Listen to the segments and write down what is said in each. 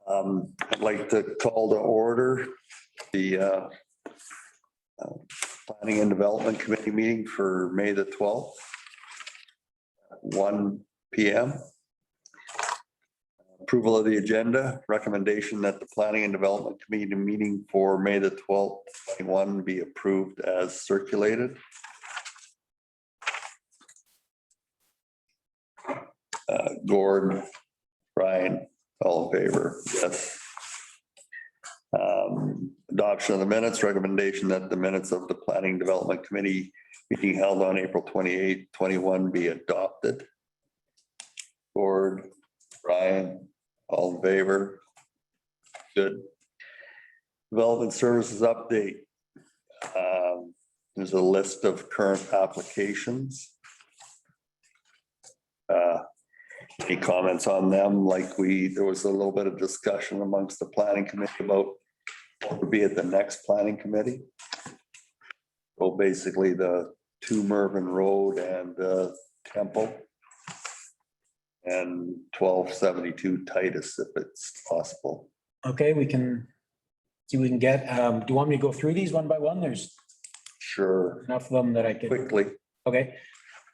I'd like to call to order the Planning and Development Committee meeting for May the 12th, 1 p.m. Approval of the agenda, recommendation that the Planning and Development Committee meeting for May the 12th, 21 be approved as circulated. Gord, Brian, all in favor? Yes. Adoption of the minutes, recommendation that the minutes of the Planning Development Committee meeting held on April 28, 21 be adopted. Gord, Brian, all in favor? Good. Development services update. There's a list of current applications. Any comments on them? There was a little bit of discussion amongst the planning committee about what would be at the next planning committee. So basically the 2 Mervyn Road and Temple and 1272 Titus, if it's possible. Okay, we can see what we can get. Do you want me to go through these one by one? There's Sure. enough of them that I could. Quickly. Okay.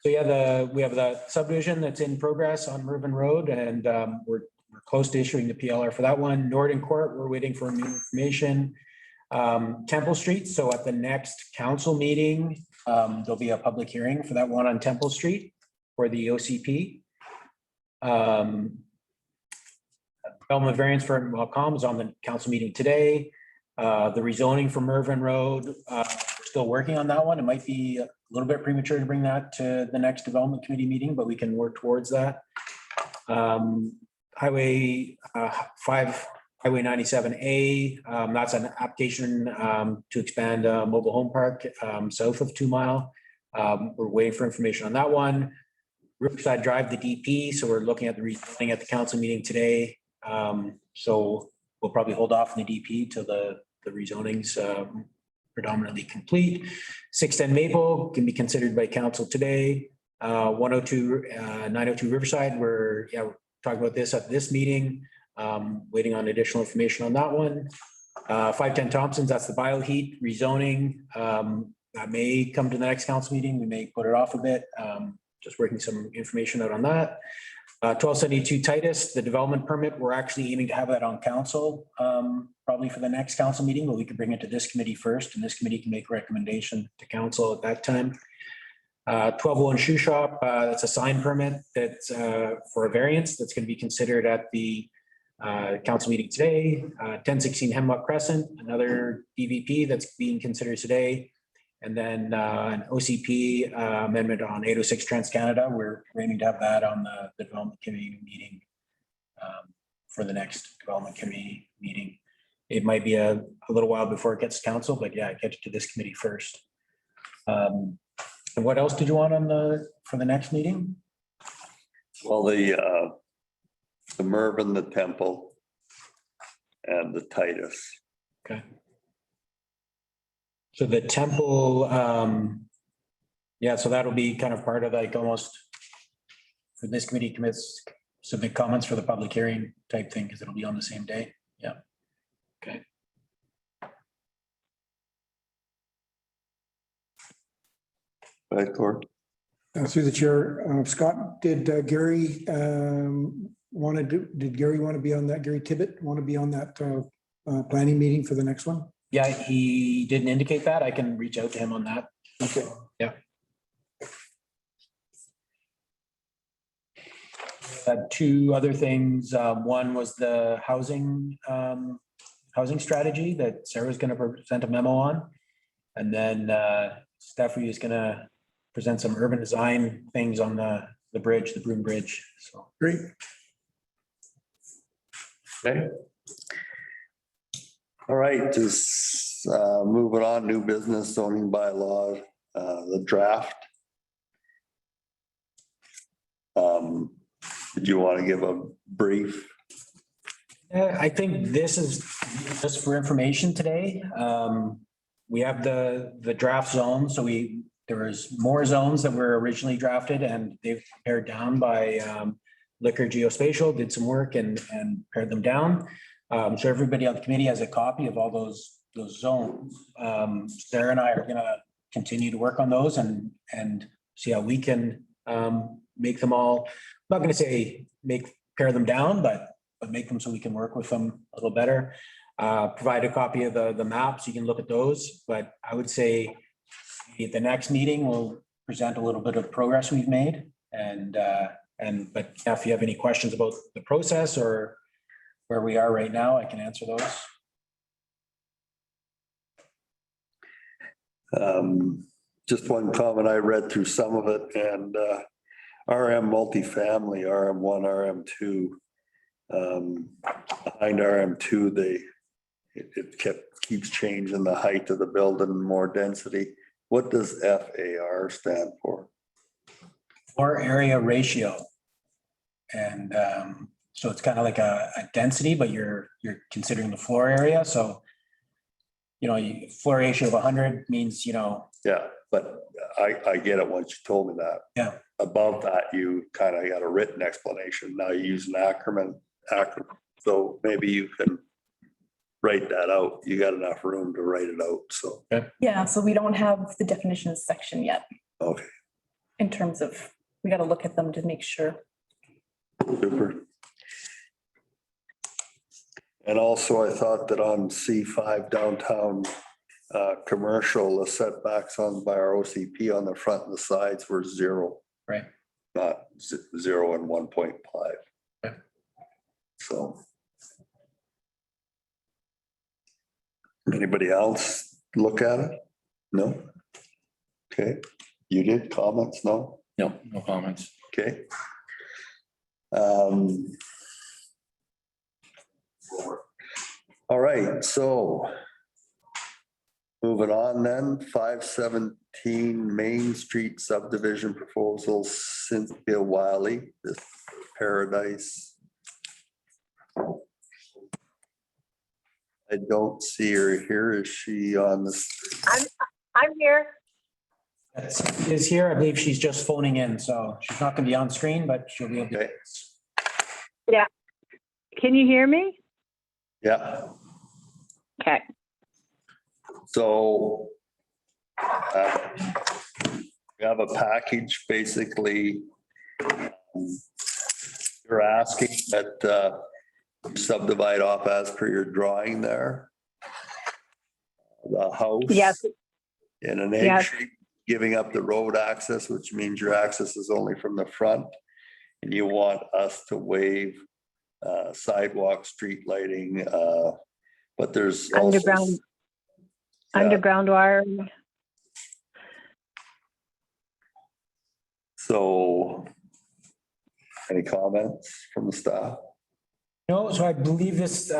So yeah, we have the subdivision that's in progress on Mervyn Road, and we're close to issuing the PLR for that one. Norton Court, we're waiting for new information. Temple Street, so at the next council meeting, there'll be a public hearing for that one on Temple Street for the OCP. Development variance for Welcome is on the council meeting today. The rezoning for Mervyn Road, we're still working on that one. It might be a little bit premature to bring that to the next development committee meeting, but we can work towards that. Highway 97A, that's an application to expand a mobile home park south of 2 Mile. We're waiting for information on that one. Riverside Drive, the DP, so we're looking at the rezoning at the council meeting today. So we'll probably hold off on the DP till the rezoning's predominantly complete. 610 Maple can be considered by council today. 902 Riverside, we're talking about this at this meeting. Waiting on additional information on that one. 510 Thompson's, that's the Bioheat rezoning. That may come to the next council meeting. We may put it off a bit. Just working some information out on that. 1272 Titus, the development permit, we're actually aiming to have that on council probably for the next council meeting, but we could bring it to this committee first, and this committee can make a recommendation to council at that time. 1201 Shoe Shop, that's a sign permit that's for a variance that's going to be considered at the council meeting today. 1016 Hemlock Crescent, another DVP that's being considered today. And then an OCP amendment on 806 Trans-Canada. We're aiming to have that on the development committee meeting for the next development committee meeting. It might be a little while before it gets to council, but yeah, get it to this committee first. And what else did you want on for the next meeting? Well, the Mervyn, the Temple, and the Titus. Okay. So the Temple, yeah, so that'll be kind of part of like almost for this committee commits submit comments for the public hearing type thing because it'll be on the same day. Yeah. Okay. Right, Gord. Through the chair, Scott, did Gary want to be on that? Gary Tibbet want to be on that planning meeting for the next one? Yeah, he didn't indicate that. I can reach out to him on that. Okay. Yeah. Two other things. One was the housing strategy that Sarah's going to present a memo on. And then Stephanie is going to present some urban design things on the bridge, the Broom Bridge. So great. Okay. All right, just moving on, new business zoning bylaw, the draft. Did you want to give a brief? I think this is just for information today. We have the draft zone, so there was more zones that were originally drafted, and they've pared down by Liquor Geospatial, did some work and pared them down. So everybody on the committee has a copy of all those zones. Sarah and I are gonna continue to work on those and see how we can make them all, I'm not gonna say pare them down, but make them so we can work with them a little better. Provide a copy of the maps, you can look at those, but I would say at the next meeting, we'll present a little bit of progress we've made but if you have any questions about the process or where we are right now, I can answer those. Just one comment, I read through some of it and RM multifamily, RM1, RM2, behind RM2, it keeps changing the height of the building, more density. What does FAR stand for? Floor area ratio. And so it's kind of like a density, but you're considering the floor area. So, floor ratio of 100 means, Yeah, but I get it once you told me that. Yeah. Above that, you kind of got a written explanation. Now you use an acronym. So maybe you can write that out. You got enough room to write it out, so. Yeah, so we don't have the definitions section yet Okay, in terms of, we got to look at them to make sure. super. And also I thought that on C5 downtown commercial, the setbacks by our OCP on the front and the sides were 0. Right. Not 0 and 1.5. Okay. So. Anybody else look at it? No? Okay, you did comments? No? No, no comments. Okay. All right, so moving on then, 517 Main Street subdivision proposal, Cynthia Wiley, this Paradise. I don't see her here. Is she on this? I'm here. Is here. I believe she's just phoning in, so she's not going to be on screen, but she'll be able to. Okay. Yeah. Can you hear me? Yeah, Okay. so we have a package, basically. You're asking that you subdivide off as per your drawing there. The house. Yes. In an egg Yes. shape, giving up the road access, which means your access is only from the front. And you want us to waive sidewalk, street lighting, but there's also. Underground wiring. So, any comments from the staff? No, so I believe this,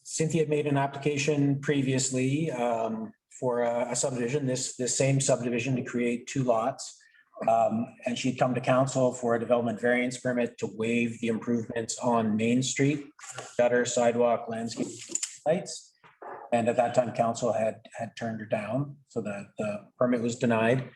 Cynthia made an application previously for a subdivision, this same subdivision to create 2 lots. And she'd come to council for a development variance permit to waive the improvements on Main Street, gutter, sidewalk, landscape lights. And at that time, council had turned her down, so that the permit was denied.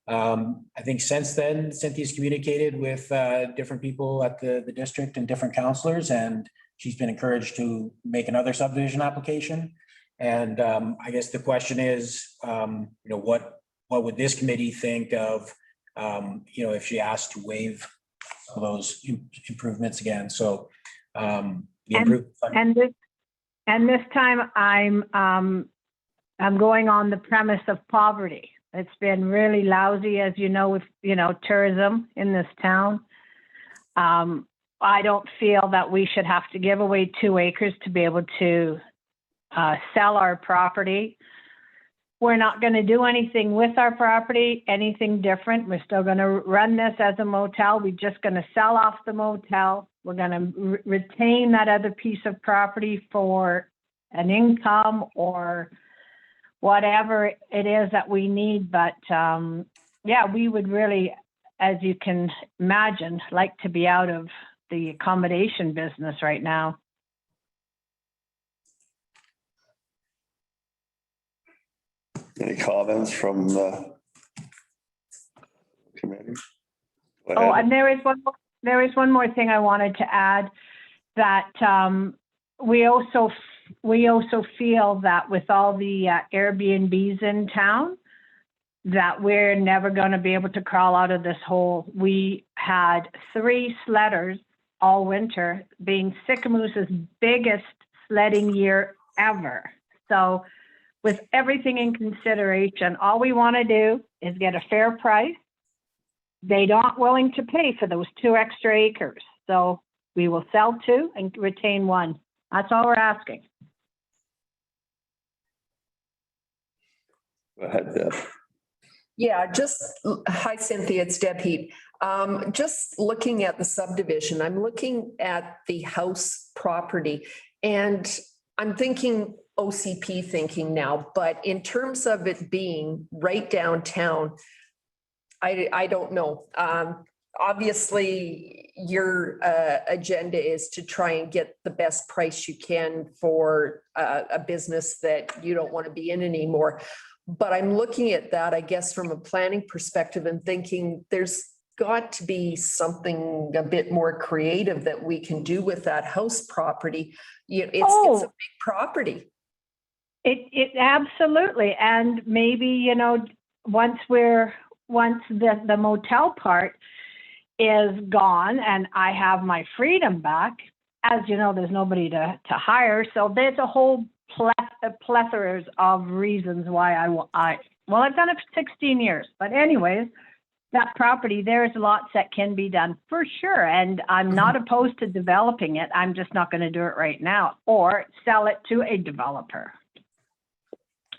I think since then, Cynthia's communicated with different people at the district and different councillors, and she's been encouraged to make another subdivision application. And I guess the question is, what would this committee think of, if she asked to waive some of those improvements again? So And this time I'm going on the premise of poverty. It's been really lousy, as you know, with, tourism in this town. I don't feel that we should have to give away 2 acres to be able to sell our property. We're not going to do anything with our property, anything different. We're still going to run this as a motel. We're just going to sell off the motel. We're going to retain that other piece of property for an income or whatever it is that we need. But we would really, as you can imagine, like to be out of the accommodation business right now. Any comments from the committee? Go Oh, ahead. and there is one more thing I wanted to add, that we also feel that with all the Airbnbs in town, that we're never going to be able to crawl out of this hole. We had 3 sledders all winter, being Sycamoose' biggest sledding year ever. So with everything in consideration, all we want to do is get a fair price. They aren't willing to pay for those 2 extra acres. So we will sell 2 and retain 1. That's all we're asking. Go ahead, Deb. Yeah, hi Cynthia, it's Deb Heap. Just looking at the subdivision, I'm looking at the house property and I'm thinking OCP thinking now, but in terms of it being right downtown, I don't know. Obviously, your agenda is to try and get the best price you can for a business that you don't want to be in anymore. But I'm looking at that, I guess, from a planning perspective and thinking there's got to be something a bit more creative that we can do with that house property. It's a big property. It absolutely. And maybe, once the motel part is gone and I have my freedom back, as you know, there's nobody to hire. So there's a whole plethora of reasons why I've done it for 16 years, but anyways, that property, there's lots that can be done for sure. And I'm not opposed to developing it. I'm just not going to do it right now, or sell it to a developer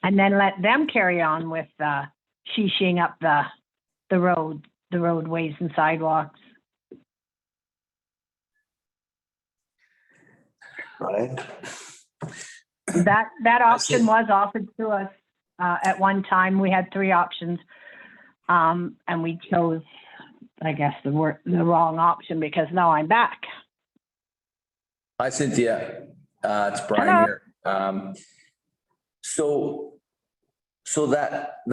and then let them carry on with sheeshing up the roadways and sidewalks. Right. That option was offered to us at one time. We had 3 options, and we chose, I guess, the wrong option because now I'm back. Hi, Cynthia. It's Brian here. So that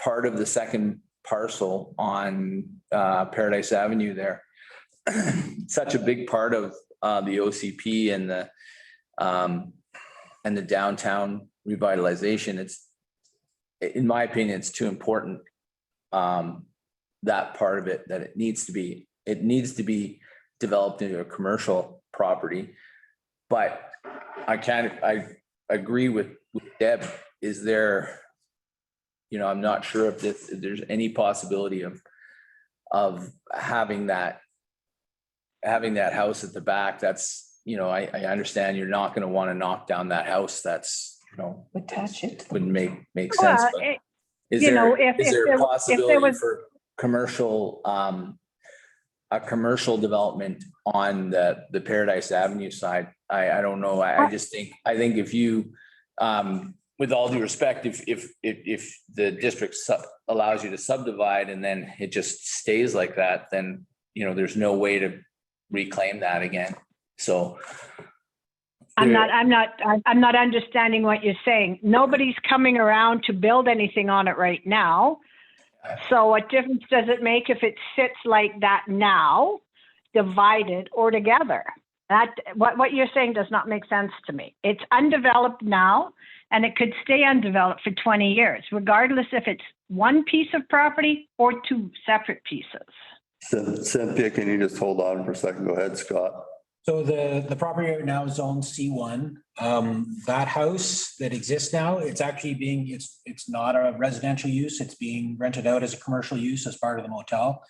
part of the second parcel on Paradise Avenue there, such a big part of the OCP and the downtown revitalization. It's, in my opinion, it's too important, that part of it, that it needs to be developed into a commercial property. But I agree with Deb. Is there, I'm not sure if there's any possibility of having that house at the back. That's, I understand you're not going to want to knock down that house. That's, Attach it. wouldn't make sense. Well, But is there a possibility was for commercial, a commercial development on the Paradise Avenue side? I don't know. I think if you, with all due respect, if the district allows you to subdivide and then it just stays like that, then, there's no way to reclaim that again. So I'm not understanding what you're saying. Nobody's coming around to build anything on it right now. So what difference does it make if it sits like that now, divided or together? What you're saying does not make sense to me. It's undeveloped now, and it could stay undeveloped for 20 years, regardless if it's one piece of property or 2 separate pieces. Cynthia, can you just hold on for a second? Go ahead, Scott. So the property right now is zoned C1. That house that exists now, it's actually it's not a residential use. It's being rented out as a commercial use as part of the motel.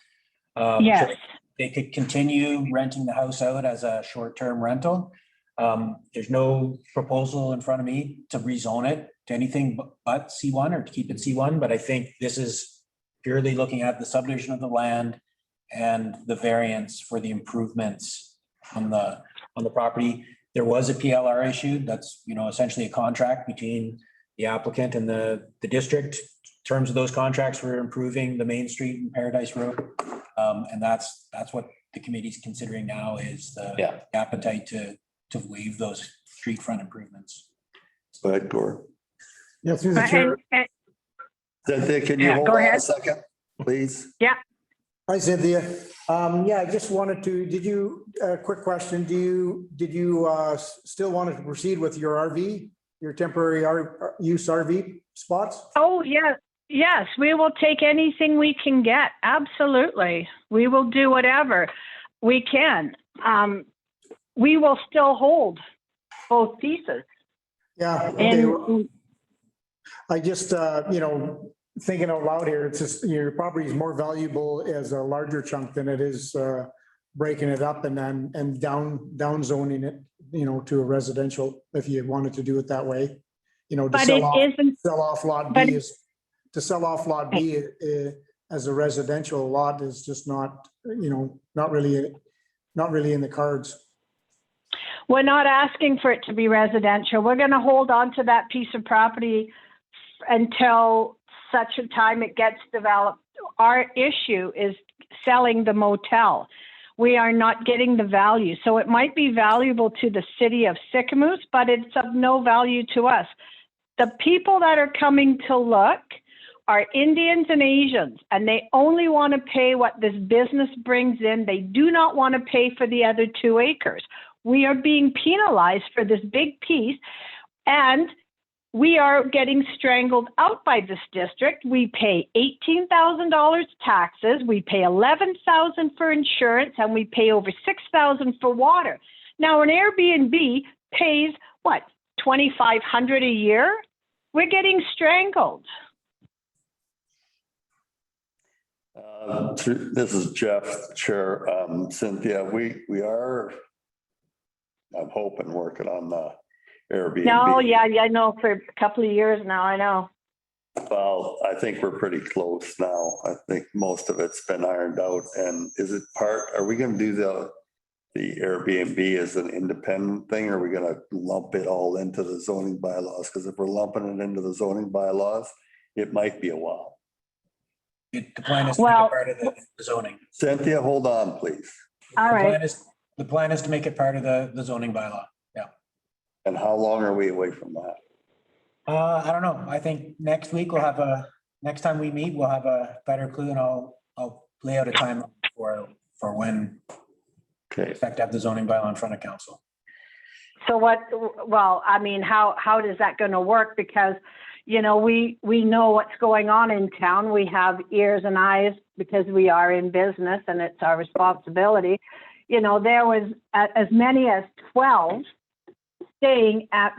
Yes. So they could continue renting the house out as a short-term rental. There's no proposal in front of me to rezone it to anything but C1 or to keep it C1. But I think this is purely looking at the subdivision of the land and the variance for the improvements on the property. There was a PLR issued. That's, essentially a contract between the applicant and the district. Terms of those contracts were improving the Main Street and Paradise Road. And that's what the committee's considering now is the appetite to waive those street front improvements. Go ahead, Gord. Yeah, through the chair. Cynthia, can you hold on a second, please? Yeah. Hi, Cynthia. Yeah, I just wanted to, quick question, did you still want to proceed with your RV, your temporary use RV spots? Oh, yes, yes, we will take anything we can get. Absolutely. We will do whatever we can. We will still hold both pieces. Yeah, okay. Well, And I just, thinking out loud here, it's just, your property is more valuable as a larger chunk than it is breaking it up and then, down zoning it, to a residential, if you wanted to do it that way. To but sell it off, isn't, sell off lot but- B is, to sell off lot B as a residential lot is just not, not really in the cards. we're not asking for it to be residential. We're going to hold on to that piece of property until such a time it gets developed. Our issue is selling the motel. We are not getting the value. So it might be valuable to the city of Sycamoose, but it's of no value to us. The people that are coming to look are Indians and Asians, and they only want to pay what this business brings in. They do not want to pay for the other 2 acres. We are being penalized for this big piece, and we are getting strangled out by this district. We pay $18,000 taxes, we pay $11,000 for insurance, and we pay over $6,000 for water. Now, an Airbnb pays what, $2,500 a year? We're getting strangled. This is Jeff, Chair. Cynthia, we are, I'm hoping, working on the Airbnb. No, yeah, I know for a couple of years now, I know. Well, I think we're pretty close now. I think most of it's been ironed out. And are we going to do the Airbnb as an independent thing? Or are we going to lump it all into the zoning bylaws? Because if we're lumping it into the zoning bylaws, it might be a while. The plan is to make it part of the zoning. Cynthia, hold on, please. All right. The plan is to make it part of the zoning bylaw. Yeah. And how long are we away from that? I don't know. I think next week next time we meet, we'll have a better clue, and I'll lay out a time for when we Okay. expect to have the zoning bylaw in front of council. So how is that going to work? Because, we know what's going on in town. We have ears and eyes because we are in business and it's our responsibility. There was as many as 12 staying at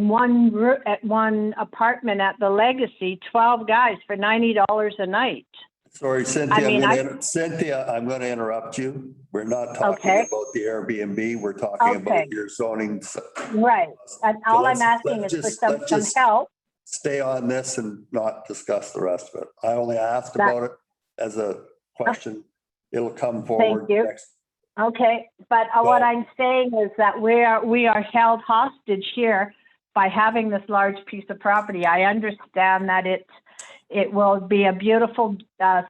one apartment at the Legacy, 12 guys for $90 a night. Sorry, Cynthia. Cynthia, I'm going to interrupt you. We're not talking Okay. about the Airbnb. We're talking Okay. about your zoning. Right. And So all I'm let's asking is for just- some let's just- help. Stay on this and not discuss the rest of it. I only asked That- about it as a question. It'll come forward. you. next. Okay, but what I'm saying is that we are held hostage here by having this large piece of property. I understand that it will be a beautiful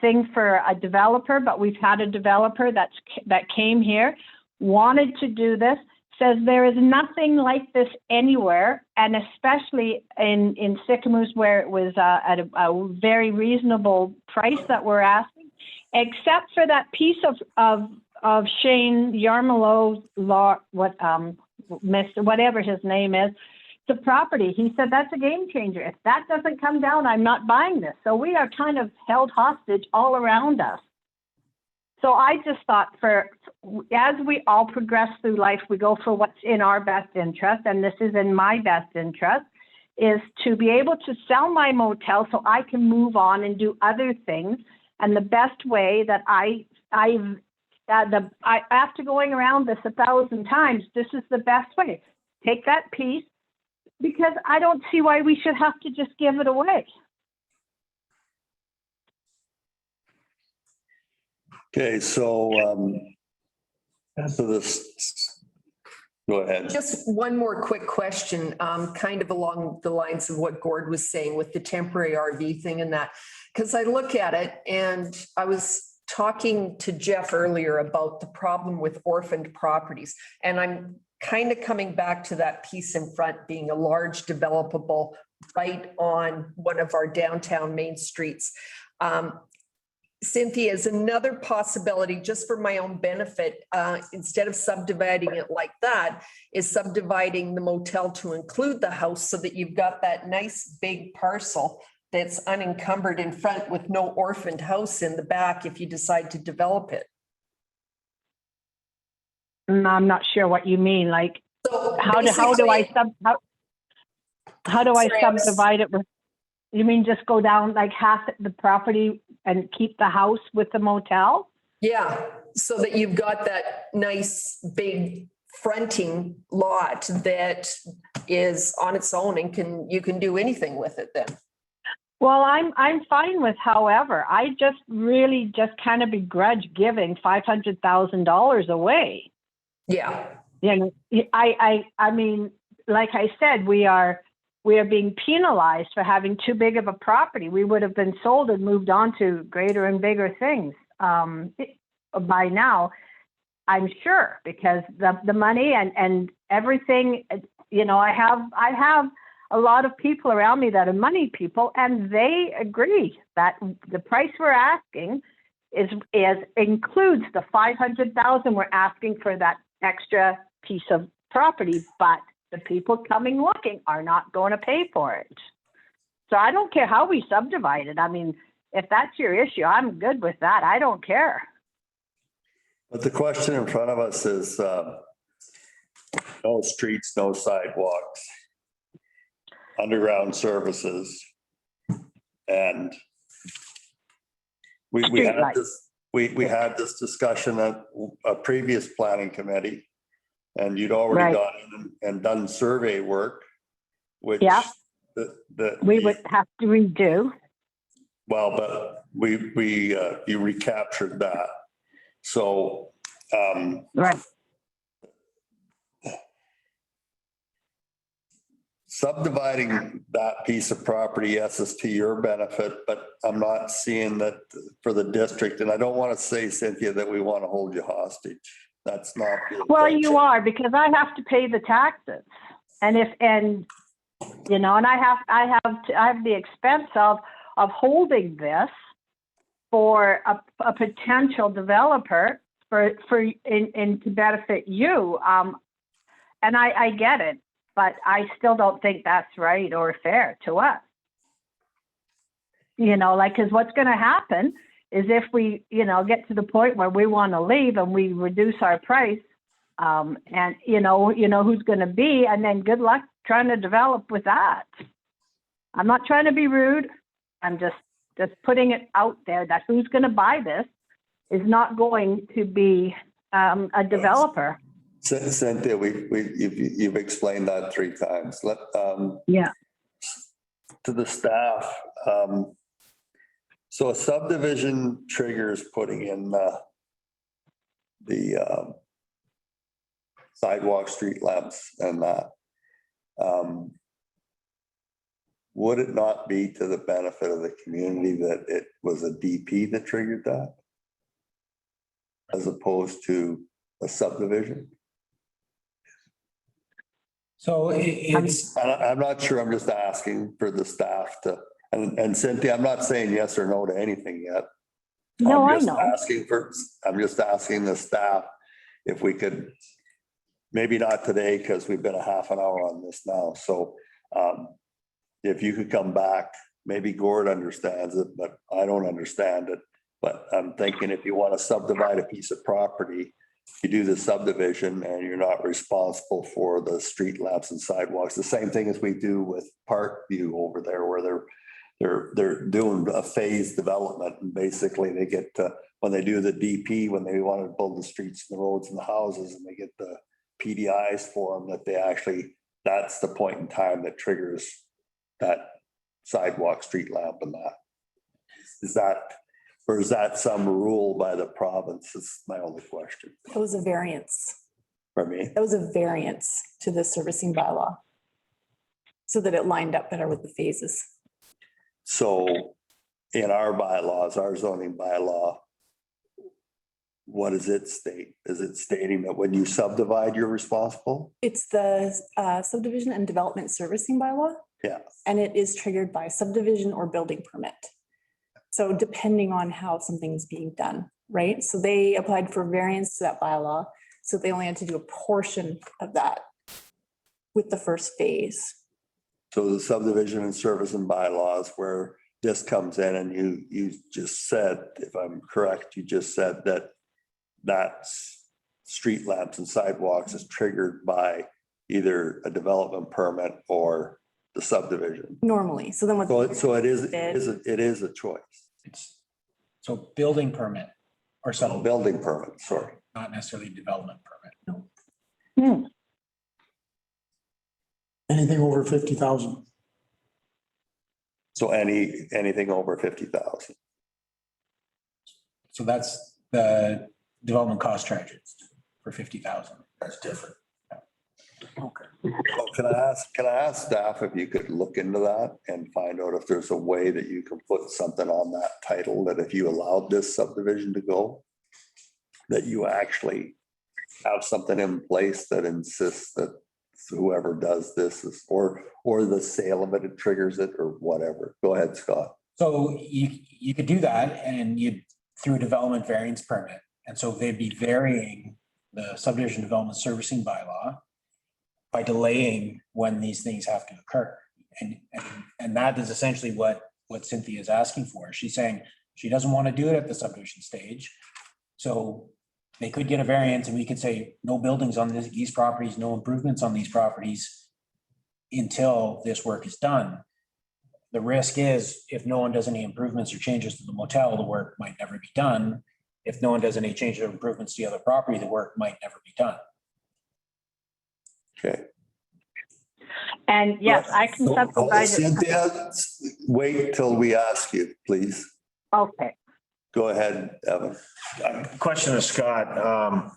thing for a developer, but we've had a developer that came here, wanted to do this, says there is nothing like this anywhere, and especially in Sycamoose, where it was at a very reasonable price that we're asking, except for that piece of Shane Yarmalo's law, whatever his name is, the property. He said that's a game changer. If that doesn't come down, I'm not buying this. So we are kind of held hostage all around us. So I just thought as we all progress through life, we go for what's in our best interest, and this is in my best interest, is to be able to sell my motel so I can move on and do other things. And the best way that after going around this 1,000 times, this is the best way. Take that piece, because I don't see why we should have to just give it away. Okay, so go ahead. Just one more quick question, kind of along the lines of what Gord was saying with the temporary RV thing and that, because I look at it, and I was talking to Jeff earlier about the problem with orphaned properties, and I'm kind of coming back to that piece in front being a large developable right on one of our downtown main streets. Cynthia, is another possibility, just for my own benefit, instead of subdividing it like that, is subdividing the motel to include the house so that you've got that nice big parcel that's unencumbered in front with no orphaned house in the back if you decide to develop it. I'm not sure what you mean, like, So how do I basically- how do I Sorry, I was- subdivide it with, you mean just go down like half the property and keep the house with the motel? Yeah, so that you've got that nice big fronting lot that is on its own and you can do anything with it then. Well, I'm fine with however, I just really just kind of begrudge giving $500,000 away. Yeah, You know, I mean, like I said, we are being penalized for having too big of a property. We would have been sold and moved on to greater and bigger things by now, I'm sure, because the money and everything, you know, I have a lot of people around me that are money people, and they agree that the price we're asking is includes the 500,000 we're asking for that extra piece of property, but the people coming looking are not going to pay for it. So I don't care how we subdivide it. I mean, if that's your issue, I'm good with that. I don't care. But the question in front of us is, no streets, no sidewalks, underground services. And we had Streetlights. this, we had this discussion at a previous planning committee. And you'd already Right. gone in and done survey work, which. Yeah. We the- would have to redo. Well, but you recaptured that. So, Right. subdividing that piece of property, yes, is to your benefit, but I'm not seeing that for the district. And I don't want to say, Cynthia, that we want to hold you hostage. That's not. the Well, intention. you are, because I have to pay the taxes. And you know, and I have the expense of holding this for a potential developer to benefit you. And I get it, but I still don't think that's right or fair to us. You know, like, because what's going to happen is if we, you know, get to the point where we want to leave and we reduce our price, and you know who's going to be, and then good luck trying to develop with that. I'm not trying to be rude. I'm just putting it out there that who's going to buy this is not going to be a developer. Cynthia, you've explained that 3 times. Yeah. To the staff, so a subdivision triggers putting in the sidewalk, street lamps and that. Would it not be to the benefit of the community that it was a DP that triggered that? As opposed to a subdivision? So it's, I'm not sure. I'm just asking for the staff to, and Cynthia, I'm not saying yes or no to anything yet. No, I I'm just know. I'm just asking the staff if we could, maybe not today, because we've been a half an hour on this now. So if you could come back, maybe Gord understands it, but I don't understand it. But I'm thinking if you want to subdivide a piece of property, you do the subdivision and you're not responsible for the street lamps and sidewalks. The same thing as we do with Parkview over there, where they're doing a phased development, and basically they get to, when they do the DP, when they want to build the streets and the roads and the houses, and they get the PDIs for them, that they actually, that's the point in time that triggers that sidewalk, street lamp and that. Is that, or is that some rule by the province? Is my only question That was a variance. for me. That was a variance to the servicing bylaw. So that it lined up better with the phases. So in our bylaws, our zoning bylaw, what does it state? Is it stating that when you subdivide, you're responsible? It's the subdivision and development servicing bylaw. Yeah. And it is triggered by subdivision or building permit. So depending on how something's being done, right? So they applied for variance to that bylaw. So they only had to do a portion of that with the first phase. So the subdivision and service and bylaws where this comes in, and you just said, if I'm correct, you just said that that's street lamps and sidewalks is triggered by either a development permit or the subdivision. Normally, so then what? So it is a choice. It's, so building permit or some, Building permit, sorry. not necessarily development permit. Hmm. Anything over 50,000. So anything over 50,000. So that's the development cost charges for 50,000. That's different. Okay. Well, can I ask staff if you could look into that and find out if there's a way that you can put something on that title, that if you allowed this subdivision to go, that you actually have something in place that insists that whoever does this is, or the sale of it, it triggers it or whatever. Go ahead, Scott. So you could do that and you, through a development variance permit. And so they'd be varying the subdivision development servicing bylaw by delaying when these things have to occur. And that is essentially what Cynthia is asking for. She's saying she doesn't want to do it at the subdivision stage. So they could get a variance and we could say no buildings on these properties, no improvements on these properties until this work is done. The risk is if no one does any improvements or changes to the motel, the work might never be done. If no one does any changes or improvements to the other property, the work might never be done. Okay. And yes, I can subdivide it. Cynthia, wait till we ask you, please. Okay. Go ahead, Evan. Question to Scott.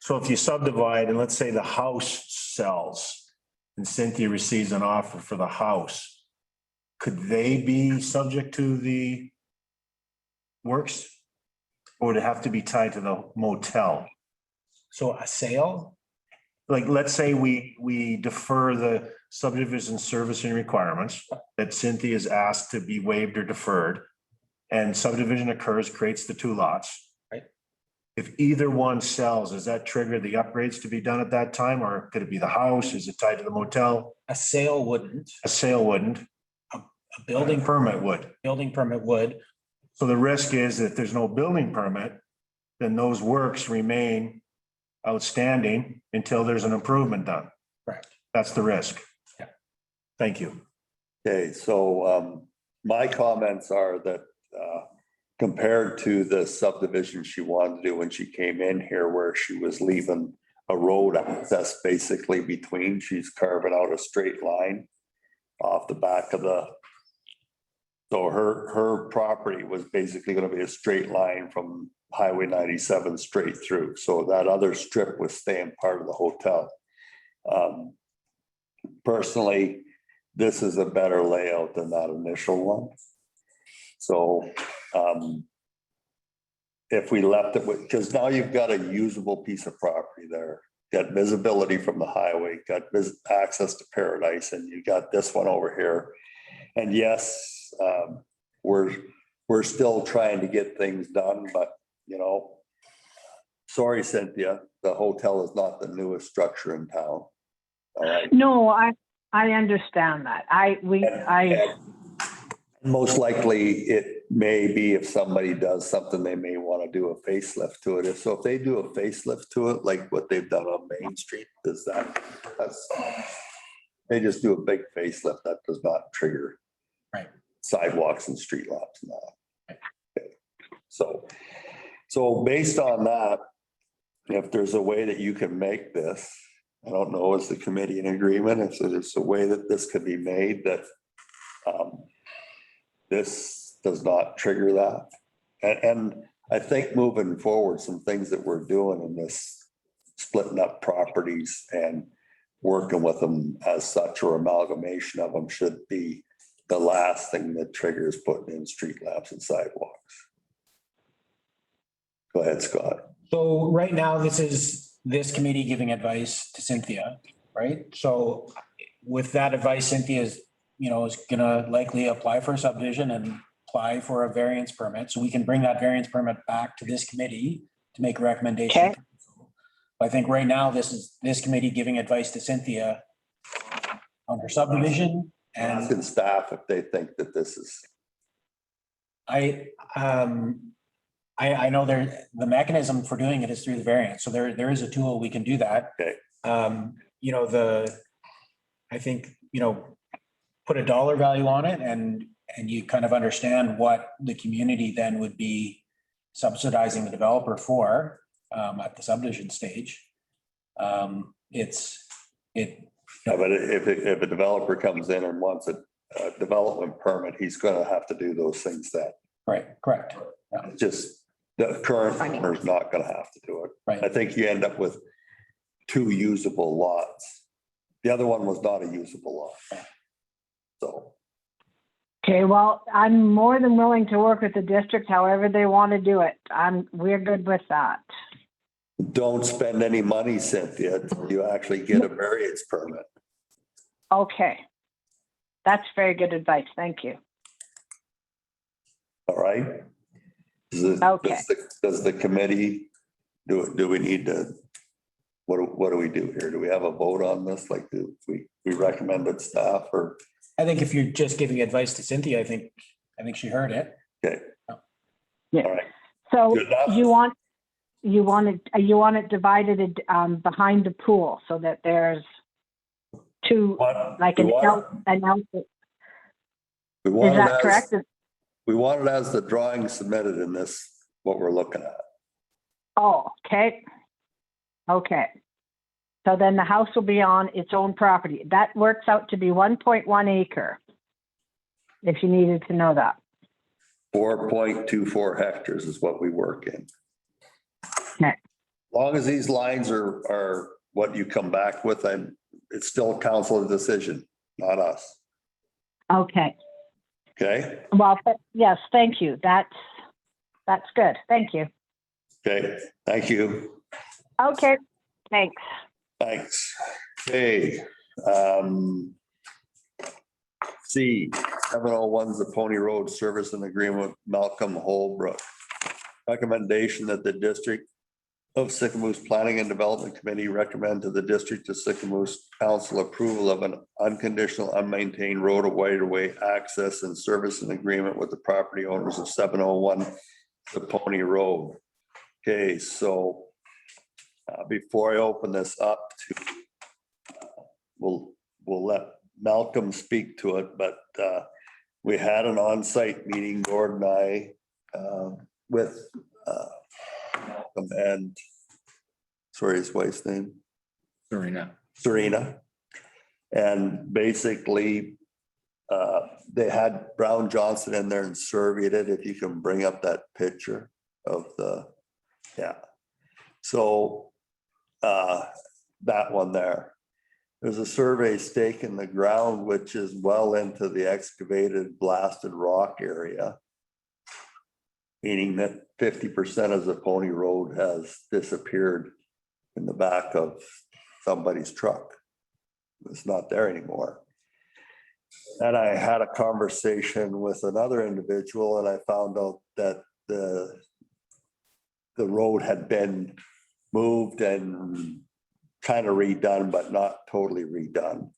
So if you subdivide and let's say the house sells and Cynthia receives an offer for the house, could they be subject to the works? Or would it have to be tied to the motel? So a sale, Like, let's say we defer the subdivision servicing requirements that Cynthia is asked to be waived or deferred. And subdivision occurs, creates the two lots. Right. If either one sells, does that trigger the upgrades to be done at that time? Or could it be the house? Is it tied to the motel? a sale wouldn't, A sale wouldn't. a building Permit would. building permit would. So the risk is that if there's no building permit, then those works remain outstanding until there's an improvement done. Correct. That's the risk. Yeah. Thank you. Okay, so my comments are that compared to the subdivision she wanted to do when she came in here, where she was leaving a road access basically between, she's carving out a straight line off the back of the, so her property was basically going to be a straight line from Highway 97 straight through. So that other strip was staying part of the hotel. Personally, this is a better layout than that initial one. So if we left it with, because now you've got a usable piece of property there, got visibility from the highway, got access to Paradise, and you got this one over here. And yes, we're still trying to get things done, but you know, sorry, Cynthia, the hotel is not the newest structure in town. All right. No, I understand that. Most likely it may be if somebody does something, they may want to do a facelift to it. If they do a facelift to it, like what they've done on Main Street, they just do a big facelift, that does not trigger Right. sidewalks and street lamps and that. Okay. So based on that, if there's a way that you can make this, I don't know, is the committee in agreement? If there's a way that this could be made that this does not trigger that. And I think moving forward, some things that we're doing in this splitting up properties and working with them as such, or amalgamation of them, should be the last thing that triggers putting in street lamps and sidewalks. Go ahead, Scott. So right now, this is this committee giving advice to Cynthia, right? So with that advice, Cynthia is gonna likely apply for a subdivision and apply for a variance permit, so we can bring that variance permit back to this committee to make a recommendation. Okay. I think right now, this committee giving advice to Cynthia on her subdivision, and Asking staff if they think that this is, I know the mechanism for doing it is through the variance, so there is a tool we can do that. Okay. You know, I think, you know, put a dollar value on it and you kind of understand what the community then would be subsidizing the developer for at the subdivision stage. yeah, but if a developer comes in and wants a development permit, he's gonna have to do those things that Right, correct. Yeah, just, the current owner's not gonna have to do it. I right. think you end up with 2 usable lots. The other one was not a usable lot. So, Okay, well, I'm more than willing to work with the district however they want to do it. We're good with that. don't spend any money, Cynthia, until you actually get a variance permit. Okay. That's very good advice. Thank you. All right? Okay. Does the committee, do we need to, what do we do here? Do we have a vote on this? Like, do we recommended staff or? I think if you're just giving advice to Cynthia, I think she heard it. Okay. Yeah. All right. So Good enough. you want it divided behind the pool so that there's two, like an outlet. We want Is it that as- correct? We want it as the drawing submitted in this, what we're looking at. Oh, okay. Okay. So then the house will be on its own property. That works out to be 1.1 acre. If you needed to know that. 4.24 hectares is what we work in. Okay. Long as these lines are what you come back with, and it's still council's decision, not us. Okay. Okay? Well, yes, thank you. That's good. Thank you. Okay, thank you. Okay, thanks. Thanks. Okay. C, 701 is the Pony Road Service and Agreement with Malcolm Holbrook. Recommendation that the District of Sycamoose Planning and Development Committee recommend to the District of Sycamoose Council approval of an unconditional unmaintained road of right-of-way access and service and agreement with the property owners of 701 the Pony Road. Okay, so before I open this up to, we'll let Malcolm speak to it, but we had an on-site meeting, Gord and I, with Malcolm and, sorry, his wife's name? Serena. And basically, they had Brown Johnson in there and surveyed it, if you can bring up that picture of yeah. So that one there. There's a survey stake in the ground, which is well into the excavated blasted rock area. Meaning that 50% of the Pony Road has disappeared in the back of somebody's truck. It's not there anymore. And I had a conversation with another individual and I found out that the road had been moved and kind of redone, but not totally redone.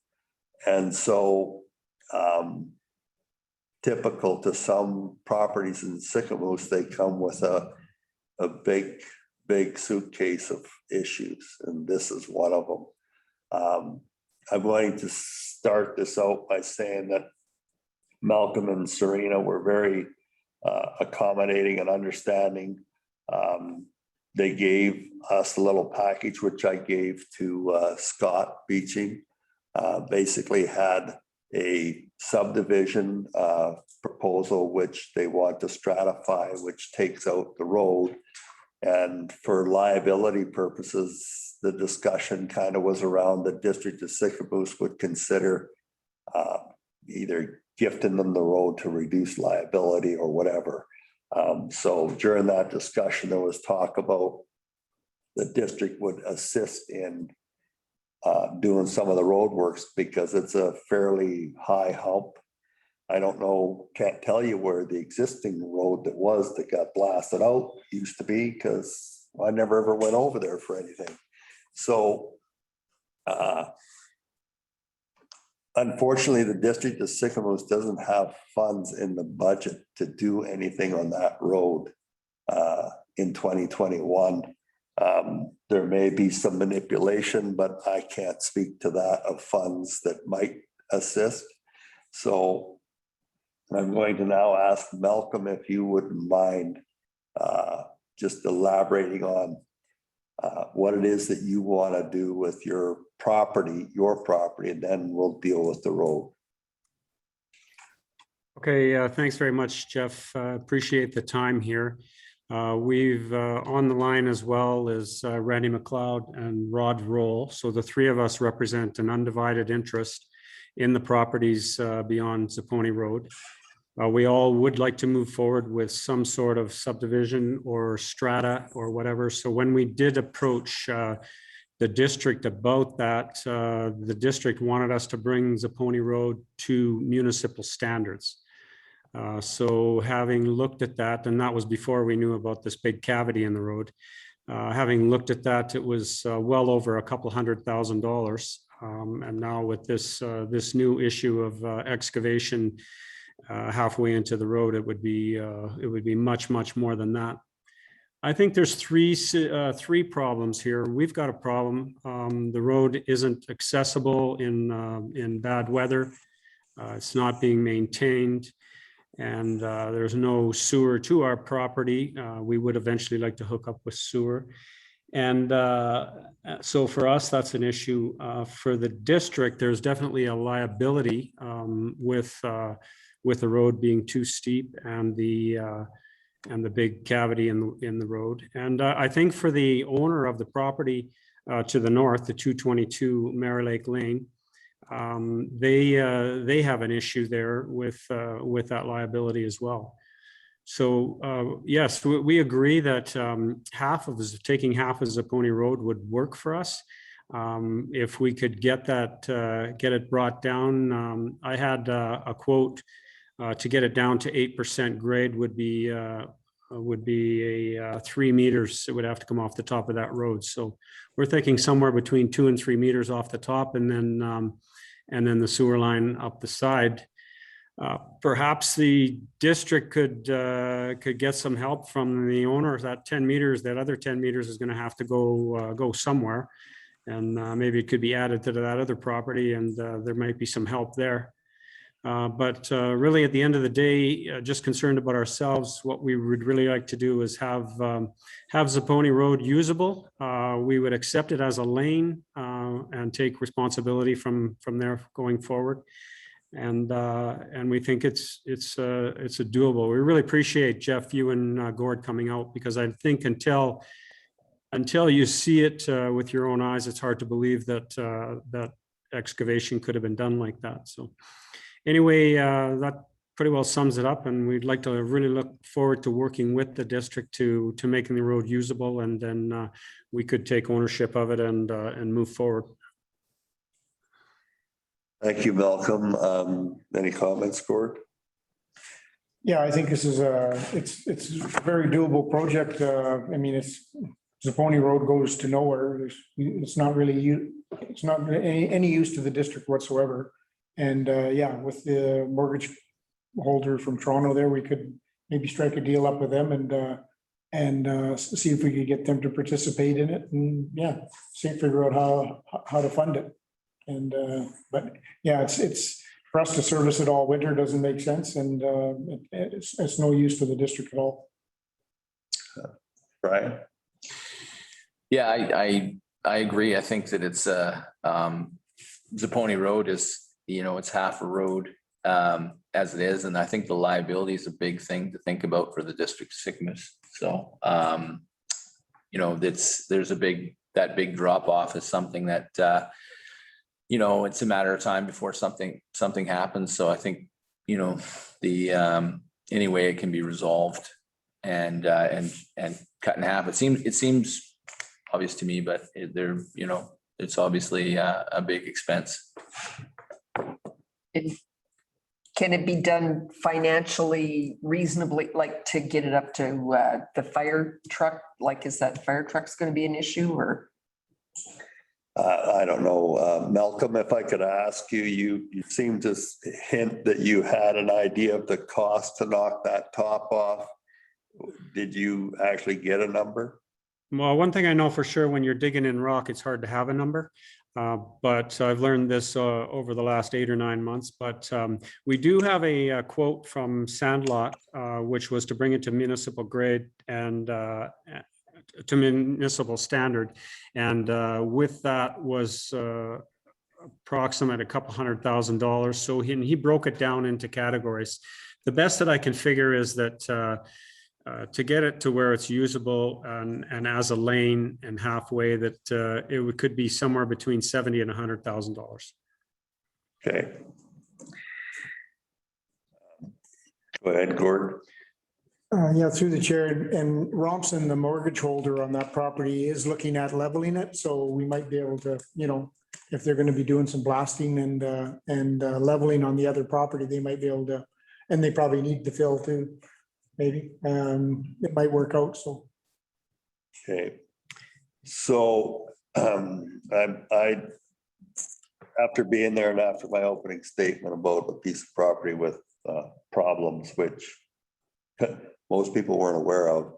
And so typical to some properties in Sycamoose, they come with a big suitcase of issues, and this is one of them. I'm going to start this out by saying that Malcolm and Serena were very accommodating and understanding. They gave us a little package, which I gave to Scott Beeching. Basically had a subdivision proposal, which they want to stratify, which takes out the road. And for liability purposes, the discussion kind of was around the District of Sycamoose would consider either gifting them the road to reduce liability or whatever. So during that discussion, there was talk about the district would assist in doing some of the road works because it's a fairly high hump. I don't know, can't tell you where the existing road that got blasted out used to be, because I never ever went over there for anything. So unfortunately, the district of Sycamore doesn't have funds in the budget to do anything on that road in 2021. There may be some manipulation, but I can't speak to that, of funds that might assist. So I'm going to now ask Malcolm if you wouldn't mind just elaborating on what it is that you want to do with your property, and then we'll deal with the road. Okay, thanks very much, Jeff. Appreciate the time here. We've on the line as well as Randy McLeod and Rod Roll. So the three of us represent an undivided interest in the properties beyond Zapponi Road. We all would like to move forward with some sort of subdivision or strata or whatever. So when we did approach the district about that, the district wanted us to bring Zapponi Road to municipal standards. So having looked at that, and that was before we knew about this big cavity in the road, having looked at that, it was well over $200,000. And now with this new issue of excavation halfway into the road, it would be much more than that. I think there's three problems here. We've got a problem. The road isn't accessible in bad weather. It's not being maintained, and there's no sewer to our property. We would eventually like to hook up with sewer. And so for us, that's an issue. For the district, there's definitely a liability with the road being too steep and the big cavity in the road. And I think for the owner of the property to the north, the 222 Mary Lake Lane, they have an issue there with that liability as well. So yes, we agree that taking half of Zapponi Road would work for us. If we could get it brought down. I had a quote to get it down to 8% grade would be a 3 meters. It would have to come off the top of that road. So we're thinking somewhere between 2 and 3 meters off the top, and then the sewer line up the side. Perhaps the district could get some help from the owner. That 10 meters, that other 10 meters is going to have to go somewhere, and maybe it could be added to that other property, and there might be some help there. But really, at the end of the day, just concerned about ourselves. What we would really like to do is have Zapponi Road usable. We would accept it as a lane and take responsibility from there going forward. And we think it's doable. We really appreciate Jeff, you and Gord coming out, because I think until you see it with your own eyes, it's hard to believe that that excavation could have been done like that. So anyway, that pretty well sums it up, and we'd like to really look forward to working with the district to making the road usable, and then we could take ownership of it and move forward. Thank you, Malcolm. Any comments, Gord? Yeah, I think this is it's a very doable project. I mean, Zapponi Road goes to nowhere. It's not any use to the district whatsoever. And yeah, with the mortgage holder from Toronto there, we could maybe strike a deal up with them and see if we could get them to participate in it, and yeah, figure out how to fund it. And but yeah, it's for us to service it all winter doesn't make sense, and it's no use to the district at all. Brian? Yeah, I agree. I think that it's Zapponi Road is, it's half a road as it is, and I think the liability is a big thing to think about for the district of Sycamore. So there's that big drop off is something that it's a matter of time before something happens. So I think anyway it can be resolved and cut in half. It seems obvious to me, but it's obviously a big expense. Can it be done financially reasonably, like to get it up to the fire truck? Like, is that fire truck's going to be an issue or? I don't know, Malcolm, if I could ask you, you seem to hint that you had an idea of the cost to knock that top off. Did you actually get a number? Well, one thing I know for sure, when you're digging in rock, it's hard to have a number. But I've learned this over the last 8 or 9 months. But we do have a quote from Sandlot, which was to bring it to municipal grade and to municipal standard. And with that was approximate $200,000. So he broke it down into categories. The best that I can figure is that to get it to where it's usable and as a lane and halfway, that could be somewhere between $70,000 and $100,000. Okay. Go ahead, Gordon. Yeah, through the chair, and Romson, the mortgage holder on that property, is looking at leveling it, so we might be able to, you know, if they're gonna be doing some blasting and leveling on the other property, they might be able to, and they probably need to fill too, maybe. It might work out, so. Okay. So I after being there and after my opening statement about a piece of property with problems, which most people weren't aware of,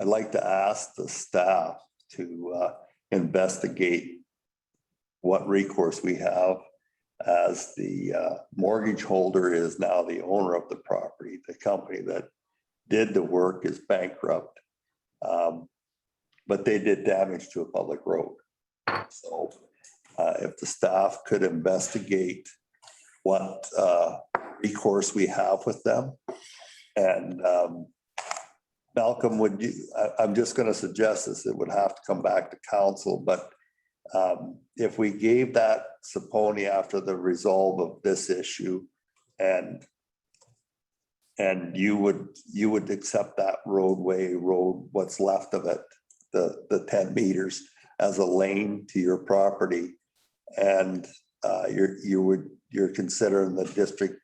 I'd like to ask the staff to investigate what recourse we have, as the mortgage holder is now the owner of the property. The company that did the work is bankrupt, but they did damage to a public road. So if the staff could investigate what recourse we have with them. And Malcolm, would you, I'm just going to suggest this, it would have to come back to council, but if we gave that Saponi after the resolve of this issue, and you would accept that road, what's left of it, the 10 meters as a lane to your property, and you're considering the district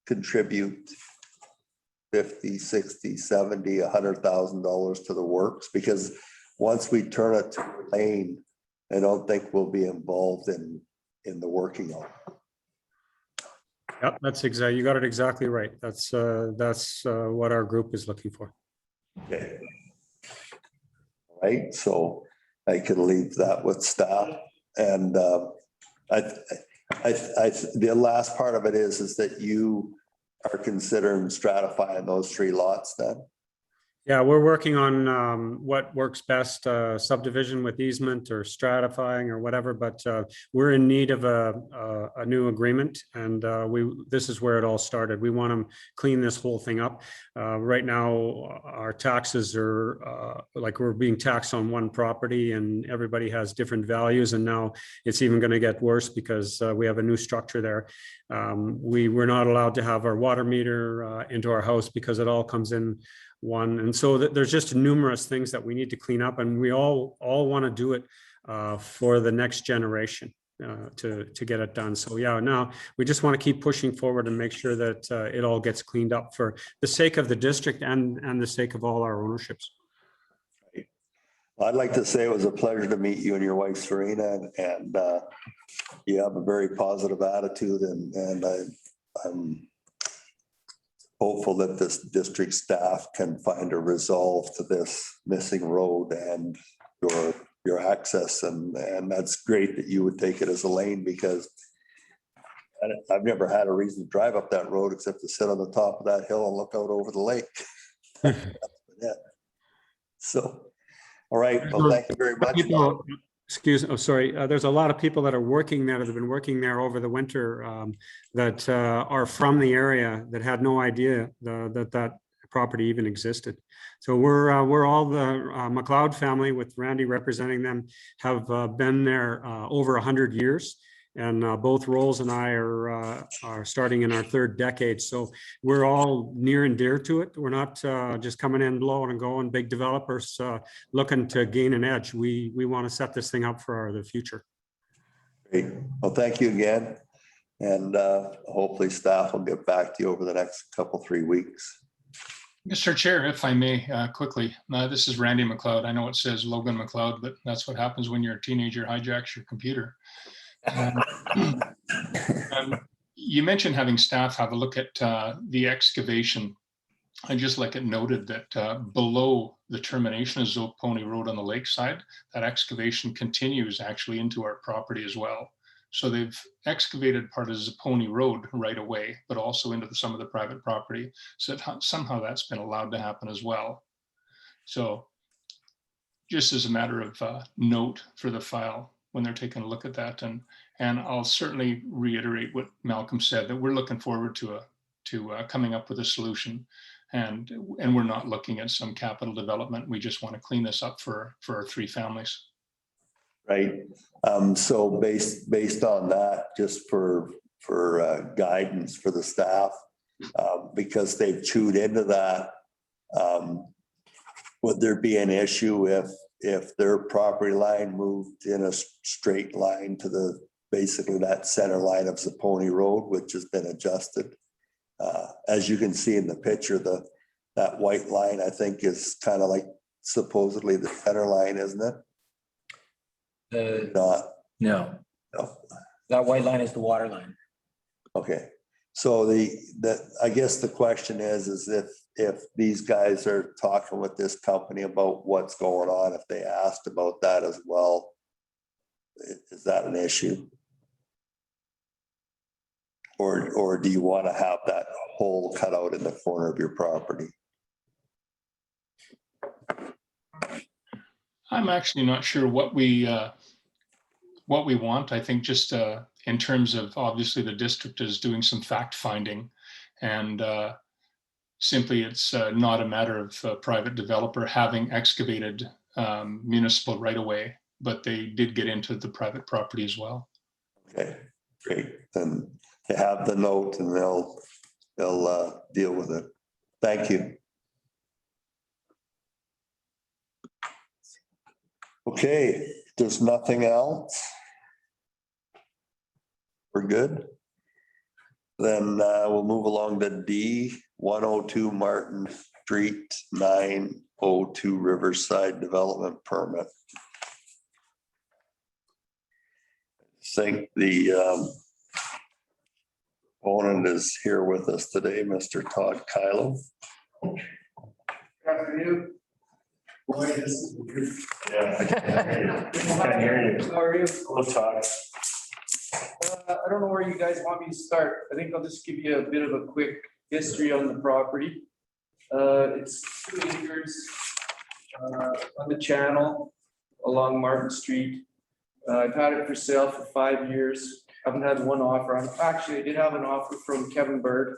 contribute 50, 60, 70, $100,000 to the works, because once we turn it to a lane, I don't think we'll be involved in the working on it. Yep, that's exactly, you got it exactly right. That's what our group is looking for. Okay. Right, so I can leave that with staff, and the last part of it is that you are considering stratifying those 3 lots then? Yeah, we're working on what works best, subdivision with easement or stratifying or whatever, but we're in need of a new agreement, and this is where it all started. We want to clean this whole thing up. Right now, our taxes are like we're being taxed on one property, and everybody has different values, and now it's even going to get worse because we have a new structure there. We were not allowed to have our water meter into our house because it all comes in one, and so there's just numerous things that we need to clean up, and we all want to do it for the next generation to get it done. So yeah, now we just want to keep pushing forward and make sure that it all gets cleaned up for the sake of the district and the sake of all our ownerships. I'd like to say it was a pleasure to meet you and your wife Serena, and you have a very positive attitude, and I'm hopeful that this district staff can find a resolve to this missing road and your access, and that's great that you would take it as a lane, because I've never had a reason to drive up that road except to sit on the top of that hill and look out over the lake. Yeah. So, all right, well, thank you very much. There's a lot of people that are working there, that have been working there over the winter, that are from the area, that had no idea that property even existed. So we're all the McLeod family, with Randy representing them, have been there over 100 years. And both Rolls and I are starting in our 3rd decade. So we're all near and dear to it. We're not just coming in, blowing and going, big developers looking to gain an edge. We want to set this thing up for the future. Great. Well, thank you again. And hopefully staff will get back to you over the next couple, 3 weeks. Mr. Chair, if I may, quickly, this is Randy McLeod. I know it says Logan McLeod, but that's what happens when you're a teenager hijacks your computer. You mentioned having staff have a look at the excavation. I just like it noted that below the termination of Zoe Pony Road on the lakeside, that excavation continues actually into our property as well. So they've excavated part of Zapponi Road right away, but also into some of the private property. So somehow that's been allowed to happen as well. So just as a matter of note for the file when they're taking a look at that. And I'll certainly reiterate what Malcolm said, that we're looking forward to coming up with a solution. And we're not looking at some capital development. We just want to clean this up for our 3 families. Right. So based on that, just for guidance for the staff, because they've chewed into that, would there be an issue if their property line moved in a straight line to basically that center line of Zapponi Road, which has been adjusted? As you can see in the picture, that white line, I think, is kind of like supposedly the center line, isn't it? Not. No, No. that white line is the water line. Okay. So I guess the question is if these guys are talking with this company about what's going on, if they asked about that as well, is that an issue? Or do you want to have that hole cut out in the corner of your property? I'm actually not sure what we want. I think just in terms of, obviously the district is doing some fact finding, and simply it's not a matter of a private developer having excavated municipal right away, but they did get into the private property as well. Okay, great. Then they have the note and they'll deal with it. Thank you. Okay, there's nothing else. We're good. Then we'll move along to D, 102 Martin Street, 902 Riverside Development Permit. I think the opponent is here with us today, Mr. Todd Kylo. Good afternoon. Boy, this is weird. Yeah, I can't hear you. How are you? We'll talk. I don't know where you guys want me to start. I think I'll just give you a bit of a quick history on the property. It's 2 acres on the channel along Martin Street. I've had it for sale for 5 years. Haven't had one offer on. Actually, I did have an offer from Kevin Bird.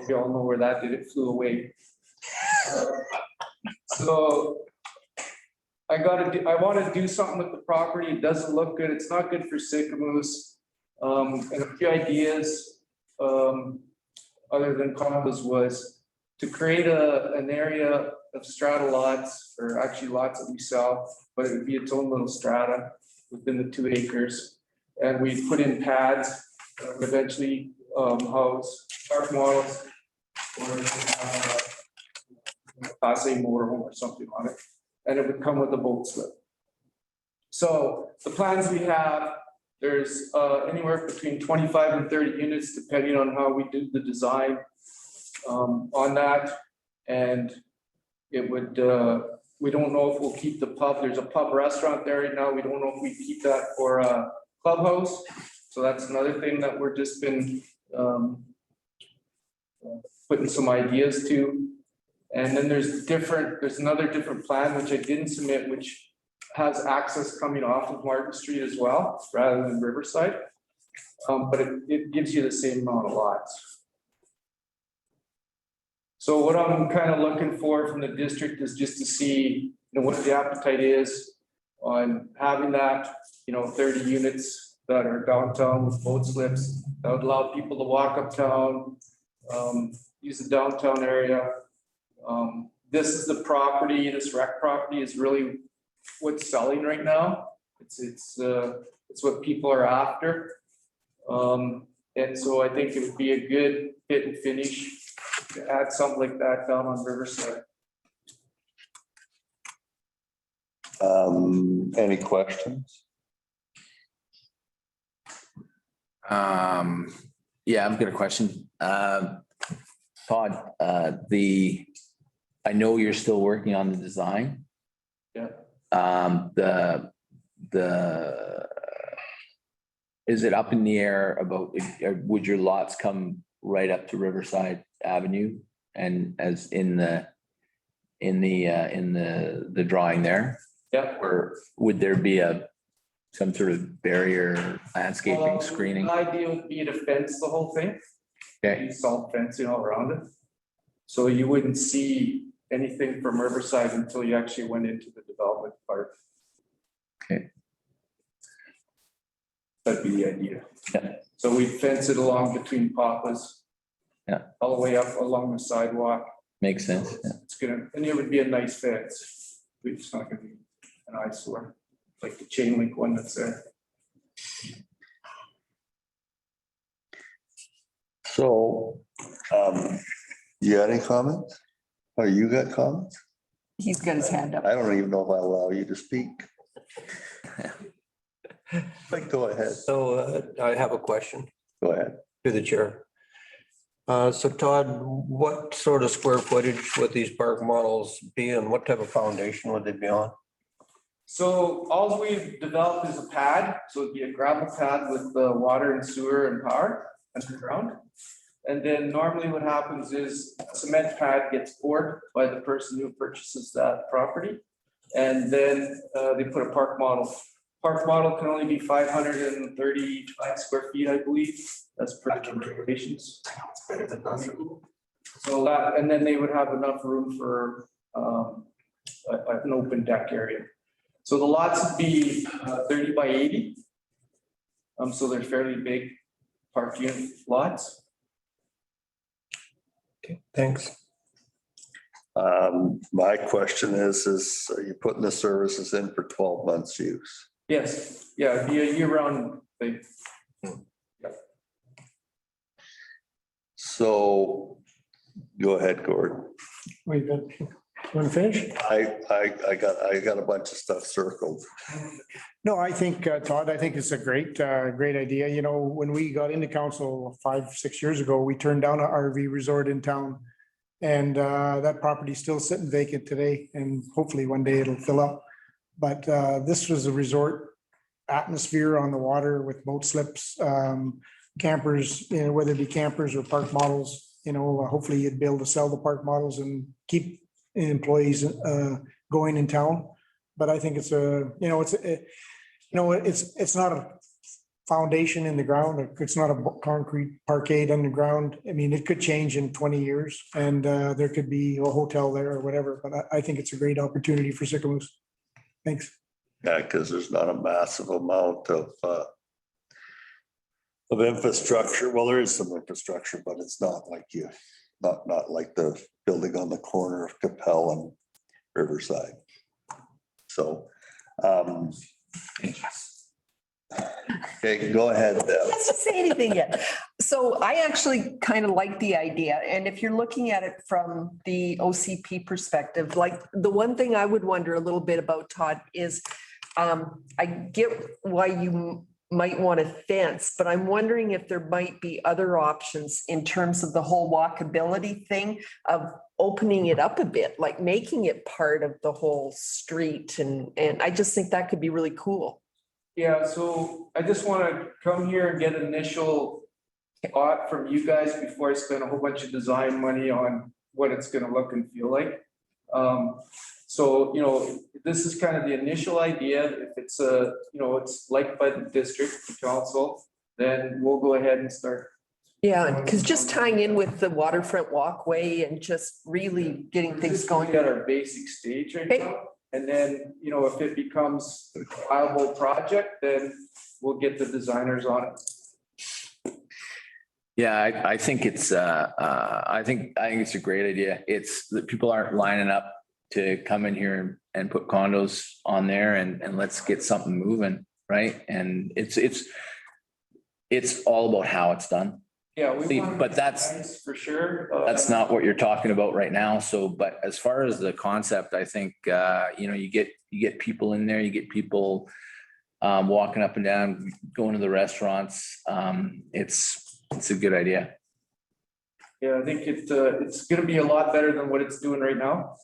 You all know where that did. It flew away. So I want to do something with the property. It doesn't look good. It's not good for sycamoose. And a few ideas other than condos was to create an area of strata lots, or actually lots that we sell, but it would be its own little strata within the 2 acres. And we put in pads that would eventually house park models or Class A motorhome or something on it. And it would come with a boat slip. So the plans we have, there's anywhere between 25 and 30 units, depending on how we do the design on that. And it would, we don't know if we'll keep the pub. There's a pub restaurant there right now. We don't know if we keep that for a clubhouse. So that's another thing that we're just been putting some ideas to. And then there's another different plan, which I didn't submit, which has access coming off of Martin Street as well, rather than Riverside. But it gives you the same amount of lots. So what I'm kind of looking for from the district is just to see, what the appetite is on having that, 30 units that are downtown with boat slips that would allow people to walk uptown, use the downtown area. This is the property, this rec property is really what's selling right now. It's what people are after. And so I think it would be a good fit and finish to add something like that down on Riverside. Any questions? Yeah, I've got a question. Todd, I know you're still working on the design. Yeah. Is it up in the air about, would your lots come right up to Riverside Avenue and as in the drawing there? Yeah. Or would there be some sort of barrier landscaping Well, screening? The idea would be to fence the whole thing. Okay. Use salt fencing all around it. So you wouldn't see anything from Riverside until you actually went into the development part. Okay. That'd be the idea. Yeah. So we'd fence it along between papas. Yeah. All the way up along the sidewalk. Makes sense. Yeah. It's gonna, and it would be a nice fence. It's not gonna be an eyesore, like the chain link one that's there. So, you got any comments? Or you got comments? He's got his hand up. I don't even know if I allow you to speak. But go ahead, So I have a question go ahead. to the chair. So Todd, what sort of square footage would these park models be and what type of foundation would they be on? So all we've developed is a pad, so it'd be a gravel pad with the water and sewer and power underground. And then normally what happens is a cement pad gets poured by the person who purchases that property. And then they put a park model. Park model can only be 535 square feet, I believe. That's per the regulations. So that, and then they would have enough room for an open deck area. So the lots would be 30 by 80. So they're fairly big park unit lots. Okay, thanks. My question is are you putting the services in for 12 months use? Yes, yeah, it'd be a year-round thing. So, go ahead, Gordon. We good? Want to finish? I got a bunch of stuff circled. No, I think, Todd, I think it's a great idea. You know, when we got into council 5-6 years ago, we turned down an RV resort in town. And that property's still sitting vacant today, and hopefully one day it'll fill up. But this was a resort atmosphere on the water with boat slips, campers, you know, whether it be campers or park models, you know, hopefully you'd be able to sell the park models and keep employees going in town. But I think it's it's not a foundation in the ground. It's not a concrete parkade underground. I mean, it could change in 20 years and there could be a hotel there or whatever, but I think it's a great opportunity for Sycamoose. Thanks. Yeah, because there's not a massive amount of infrastructure. Well, there is some infrastructure, but it's not like not like the building on the corner of Capel and Riverside. So, okay, go ahead, Deb. Let's just say anything yet. So I actually kind of like the idea. And if you're looking at it from the OCP perspective, like the one thing I would wonder a little bit about, Todd, is I get why you might want a fence, but I'm wondering if there might be other options in terms of the whole walkability thing of opening it up a bit, like making it part of the whole street. And I just think that could be really cool. Yeah, so I just want to come here and get initial thought from you guys before I spend a whole bunch of design money on what it's going to look and feel like. So, you know, this is kind of the initial idea. If it's it's liked by the district council, then we'll go ahead and start. Yeah, because just tying in with the waterfront walkway and just really getting things going. At our basic stage right now. And then, you know, if it becomes a viable project, then we'll get the designers on it. Yeah, I think it's I think it's a great idea. It's that people aren't lining up to come in here and put condos on there and let's get something moving, right? And it's it's all about how it's done. Yeah, we See, want. but that's- nice for sure. That's not what you're talking about right now. So, but as far as the concept, I think, you get people in there, you get people walking up and down, going to the restaurants. It's a good idea. Yeah, I think it's gonna be a lot better than what it's doing right now.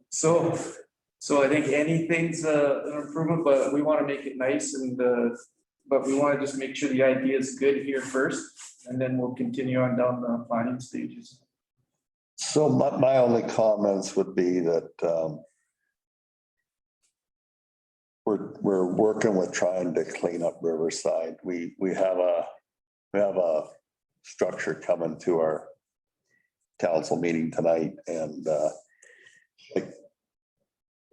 So I think anything's an improvement, but we want to make it nice but we want to just make sure the idea is good here first, and then we'll continue on down the planning stages. So my only comments would be that we're working with trying to clean up Riverside. We have a structure coming to our council meeting tonight, and like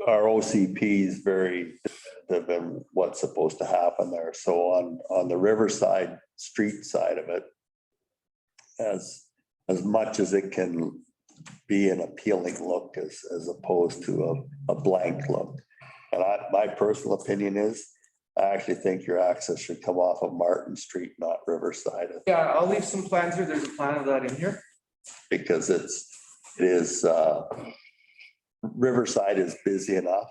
our OCP is very definitive in what's supposed to happen there. So on the Riverside street side of it, as much as it can be an appealing look as opposed to a blank look. And my personal opinion is, I actually think your access should come off of Martin Street, not Riverside. Yeah, I'll leave some plans here. There's a plan of that in here. Because it is Riverside is busy enough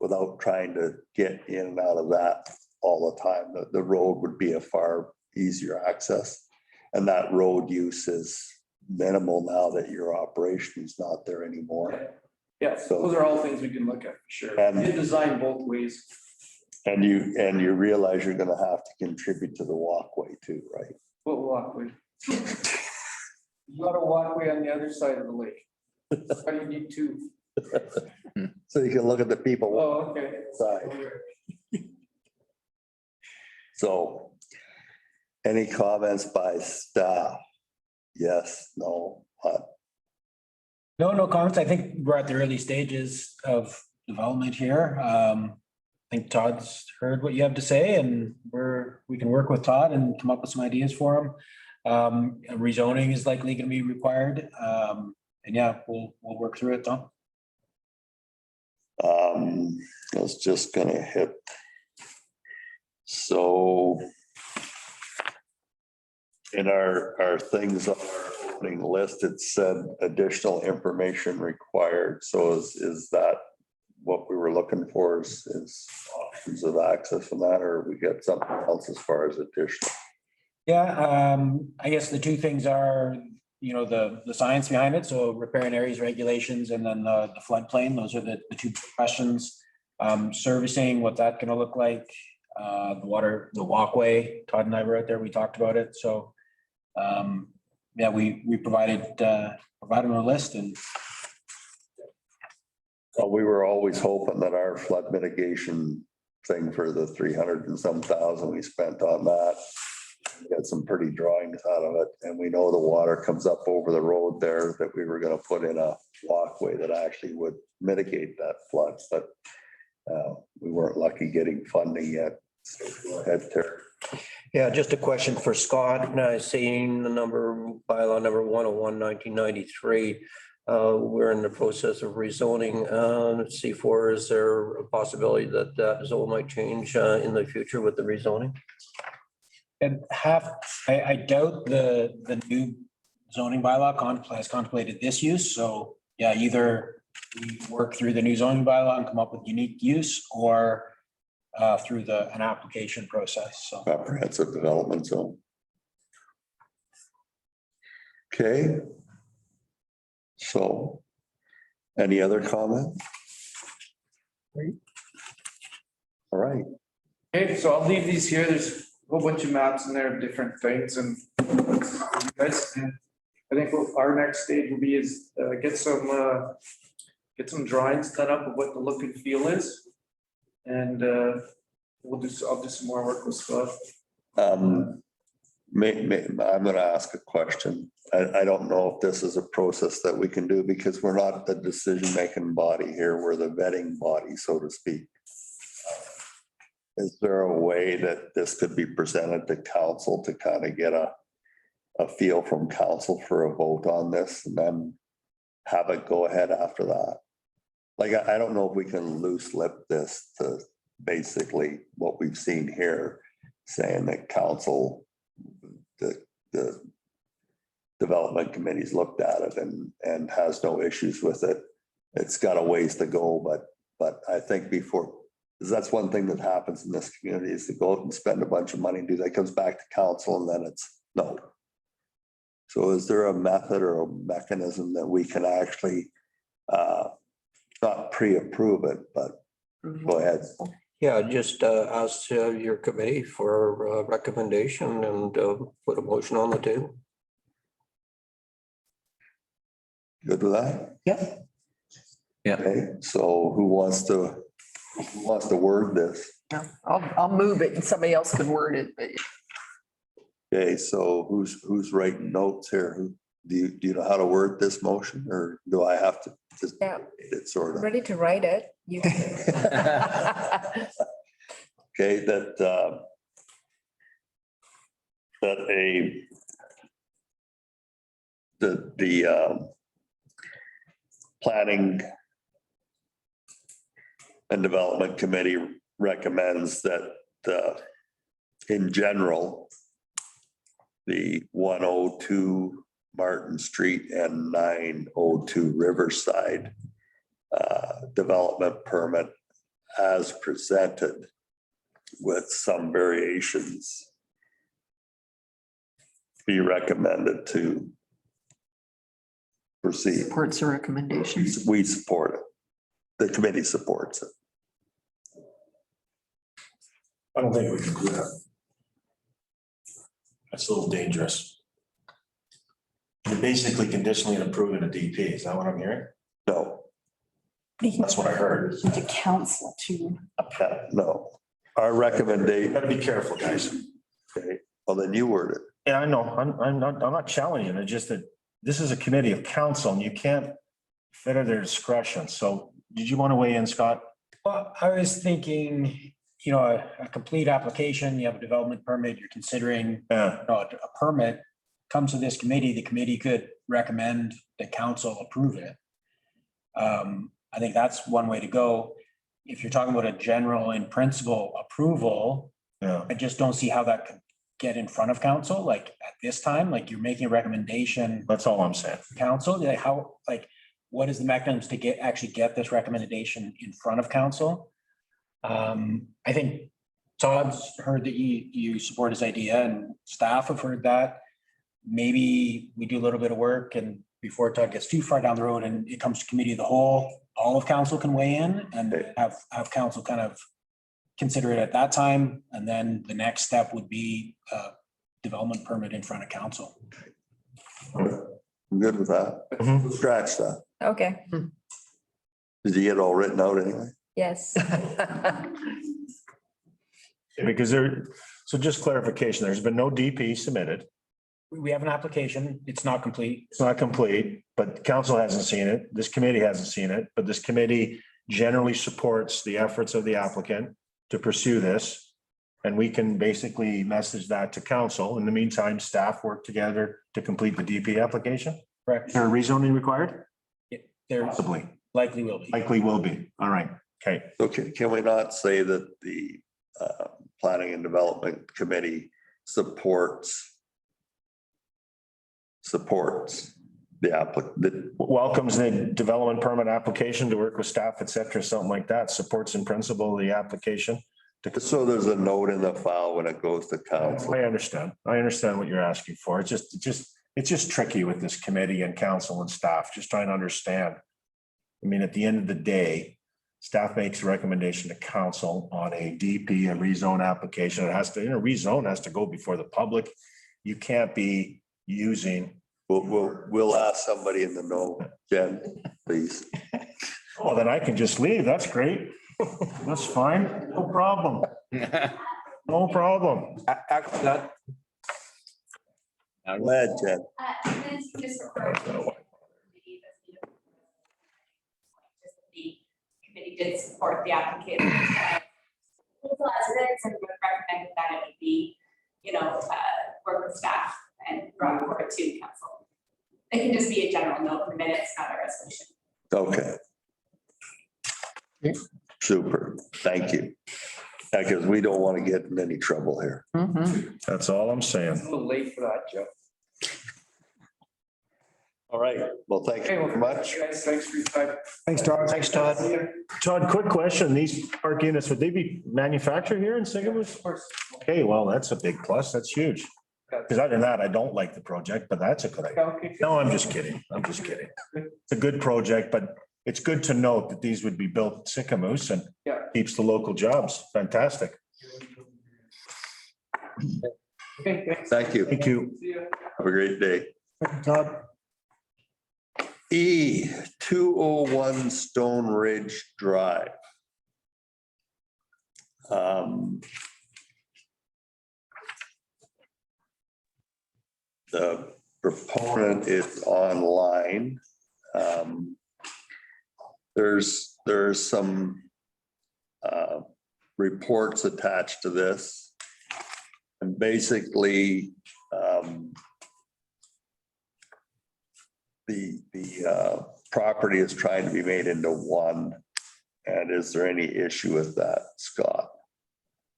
without trying to get in and out of that all the time. The road would be a far easier access. And that road use is minimal now that your operation is not there anymore. Yeah, So- those are all things we can look at for sure. And- It's designed both ways. And you realize you're gonna have to contribute to the walkway too, right? What walkway? You got a walkway on the other side of the lake. Why do you need two? So you can look at the people Oh, okay. side. So any comments by staff? Yes, no, what? No comments. I think we're at the early stages of development here. I think Todd's heard what you have to say, and we can work with Todd and come up with some ideas for him. Rezoning is likely going to be required. And yeah, we'll work through it, Tom. I was just gonna hit. So in our things on our opening list, it said additional information required. So is that what we were looking for is options of access from that, or we got something else as far as additional? Yeah, I guess the two things are, the science behind it. So riparian areas regulations and then the floodplain. Those are the two questions. Servicing, what that's going to look like. The walkway, Todd and I were out there, we talked about it. So yeah, we provided them a list and. Well, we were always hoping that our flood mitigation thing for the 300 and some thousand we spent on that, we got some pretty drawings out of it, and we know the water comes up over the road there, that we were going to put in a walkway that actually would mitigate that flood, but we weren't lucky getting funding yet. So go ahead, Terry. Yeah, just a question for Scott. And I seen the bylaw number 101, 1993. We're in the process of rezoning C4. Is there a possibility that zone might change in the future with the rezoning? And I doubt the new zoning bylaw has contemplated this use. So yeah, either we work through the new zoning bylaw and come up with unique use, or through an application process. So Comprehensive development zone. Okay. So, any other comment? All right. Okay, so I'll leave these here. There's a whole bunch of maps in there of different things, and you guys, and I think our next stage will be get some drawings done up of what the look and feel is. And I'll do some more work with Scott. I'm gonna ask a question. I don't know if this is a process that we can do, because we're not the decision-making body here. We're the vetting body, so to speak. Is there a way that this could be presented to council to kind of get a feel from council for a vote on this, and then have it go ahead after that? Like, I don't know if we can loose lip this to basically what we've seen here, saying that council, the development committee's looked at it and has no issues with it. It's got a ways to go, but I think before, because that's one thing that happens in this community is to go out and spend a bunch of money and do that, comes back to council and then it's no. So is there a method or a mechanism that we can actually not pre-approve it, but go ahead. Yeah, just ask your committee for a recommendation and put a motion on the table. Good with that? Yeah. Yeah. Okay, so who wants to word this? I'll move it and somebody else can word it, but Okay, so who's writing notes here? Do you know how to word this motion or do I have to just? Yeah. It sort of. ready to write it. You. Okay, that the planning and development committee recommends that in general, the 102 Martin Street and 902 Riverside development permit as presented with some variations be recommended to proceed. Supports a recommendation. We support it. The committee supports it. I don't think we can do that. That's a little dangerous. You're basically conditionally approving a DP. Is that what I'm hearing? No, That's what I heard. To council to. no. Our recommendation, Gotta be careful, guys. okay, well, then you word it. Yeah, I know. I'm not challenging it. It's just that this is a committee of council and you can't fit at their discretion. So did you want to weigh in, Scott? Well, I was thinking, a complete application, you have a development permit, you're considering, Yeah, a permit comes to this committee, the committee could recommend that council approve it. I think that's one way to go. If you're talking about a general in principle approval, yeah. I just don't see how that could get in front of council, like at this time, like you're making a recommendation, That's all I'm saying. council, what is the mechanism to actually get this recommendation in front of council? I think Todd's heard that you support his idea and staff have heard that. Maybe we do a little bit of work and before Todd gets too far down the road and it comes to committee of the whole, all of council can weigh in and have council kind of consider it at that time. And then the next step would be development permit in front of council. I'm good with that. Mhm. Scratch that. Okay. Did you get it all written out anyway? Yes. Because so just clarification, there's been no DP submitted. We have an application. It's not complete. It's not complete, but council hasn't seen it. This committee hasn't seen it, but this committee generally supports the efforts of the applicant to pursue this. And we can basically message that to council. In the meantime, staff work together to complete the DP application. Correct. Is there a rezoning required? There Possibly, likely will be. likely will be. All right, okay. Okay, can we not say that the planning and development committee supports the applicant? Welcomes the development permit application to work with staff, et cetera, something like that. Supports in principle the application. So there's a note in the file when it goes to council. I understand. I understand what you're asking for. It's just tricky with this committee and council and staff, just trying to understand. I mean, at the end of the day, staff makes a recommendation to council on a DP, a rezone application. It has to, rezone has to go before the public. You can't be using. We'll ask somebody in the know, Jen, please. Oh, then I can just leave. That's great. That's fine. No problem. No problem. Actually, that, Go ahead, Jen. The committee did support the application. Residents and recommended that it would be, work with staff and brought forward to council. It can just be a general note in the minutes, not a resolution. Okay. Super, thank you. Because we don't want to get in any trouble here. That's all I'm saying. A little late for that, Joe. All right, well, thank you very much. Guys, thanks for your time. Thanks, Todd. Thanks, Todd. Todd, quick question. These park units, would they be manufactured here in Sicamous? Of course. Okay, well, that's a big plus. That's huge. Because other than that, I don't like the project, but that's a good idea. Okay. No, I'm just kidding. I'm just kidding. It's a good project, but it's good to note that these would be built in Sicamous and Yeah. keeps the local jobs. Fantastic. Okay, thanks. Thank you. Thank you. See ya. Have a great day. Todd. E, 201 Stone Ridge Drive. The proponent is online. There's some reports attached to this. And basically, the property is trying to be made into one. And is there any issue with that, Scott?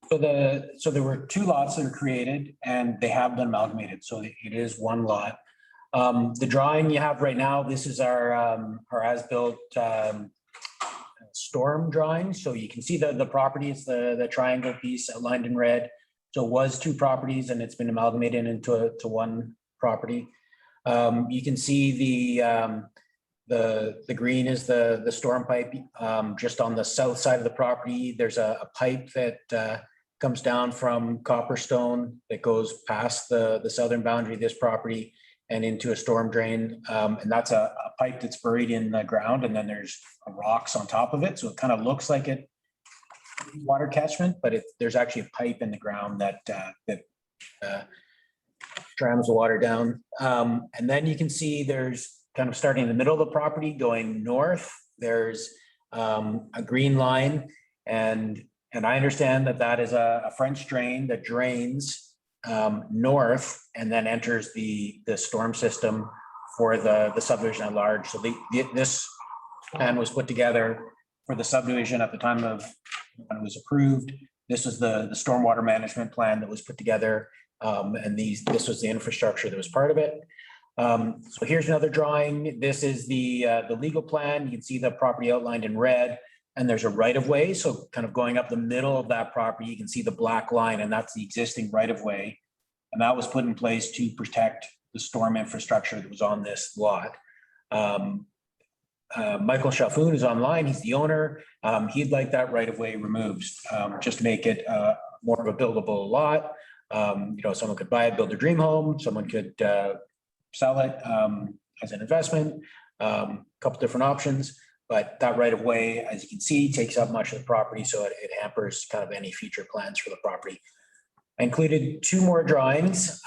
So there were two lots that were created and they have been amalgamated, so it is one lot. The drawing you have right now, this is our as-built storm drawing. So you can see the property is the triangle piece outlined in red. So it was two properties and it's been amalgamated into one property. You can see the green is the storm pipe. Just on the south side of the property, there's a pipe that comes down from Copperstone that goes past the southern boundary of this property and into a storm drain. And that's a pipe that's buried in the ground, and then there's rocks on top of it. So it kind of looks like it water catchment, but there's actually a pipe in the ground that trams the water down. And then you can see there's kind of starting in the middle of the property going north, there's a green line, and I understand that is a French drain that drains north and then enters the storm system for the subdivision at large. So this plan was put together for the subdivision at the time of when it was approved. This was the stormwater management plan that was put together, and this was the infrastructure that was part of it. So here's another drawing. This is the legal plan. You can see the property outlined in red, and there's a right of way. So kind of going up the middle of that property, you can see the black line, and that's the existing right of way. And that was put in place to protect the storm infrastructure that was on this lot. Michael Shalfoun is online. He's the owner. He'd like that right of way removed, just to make it more of a buildable lot. Someone could buy it, build their dream home. Someone could sell it as an investment. Couple different options, but that right of way, as you can see, takes up much of the property, so it hampers kind of any future plans for the property. I included two more drawings.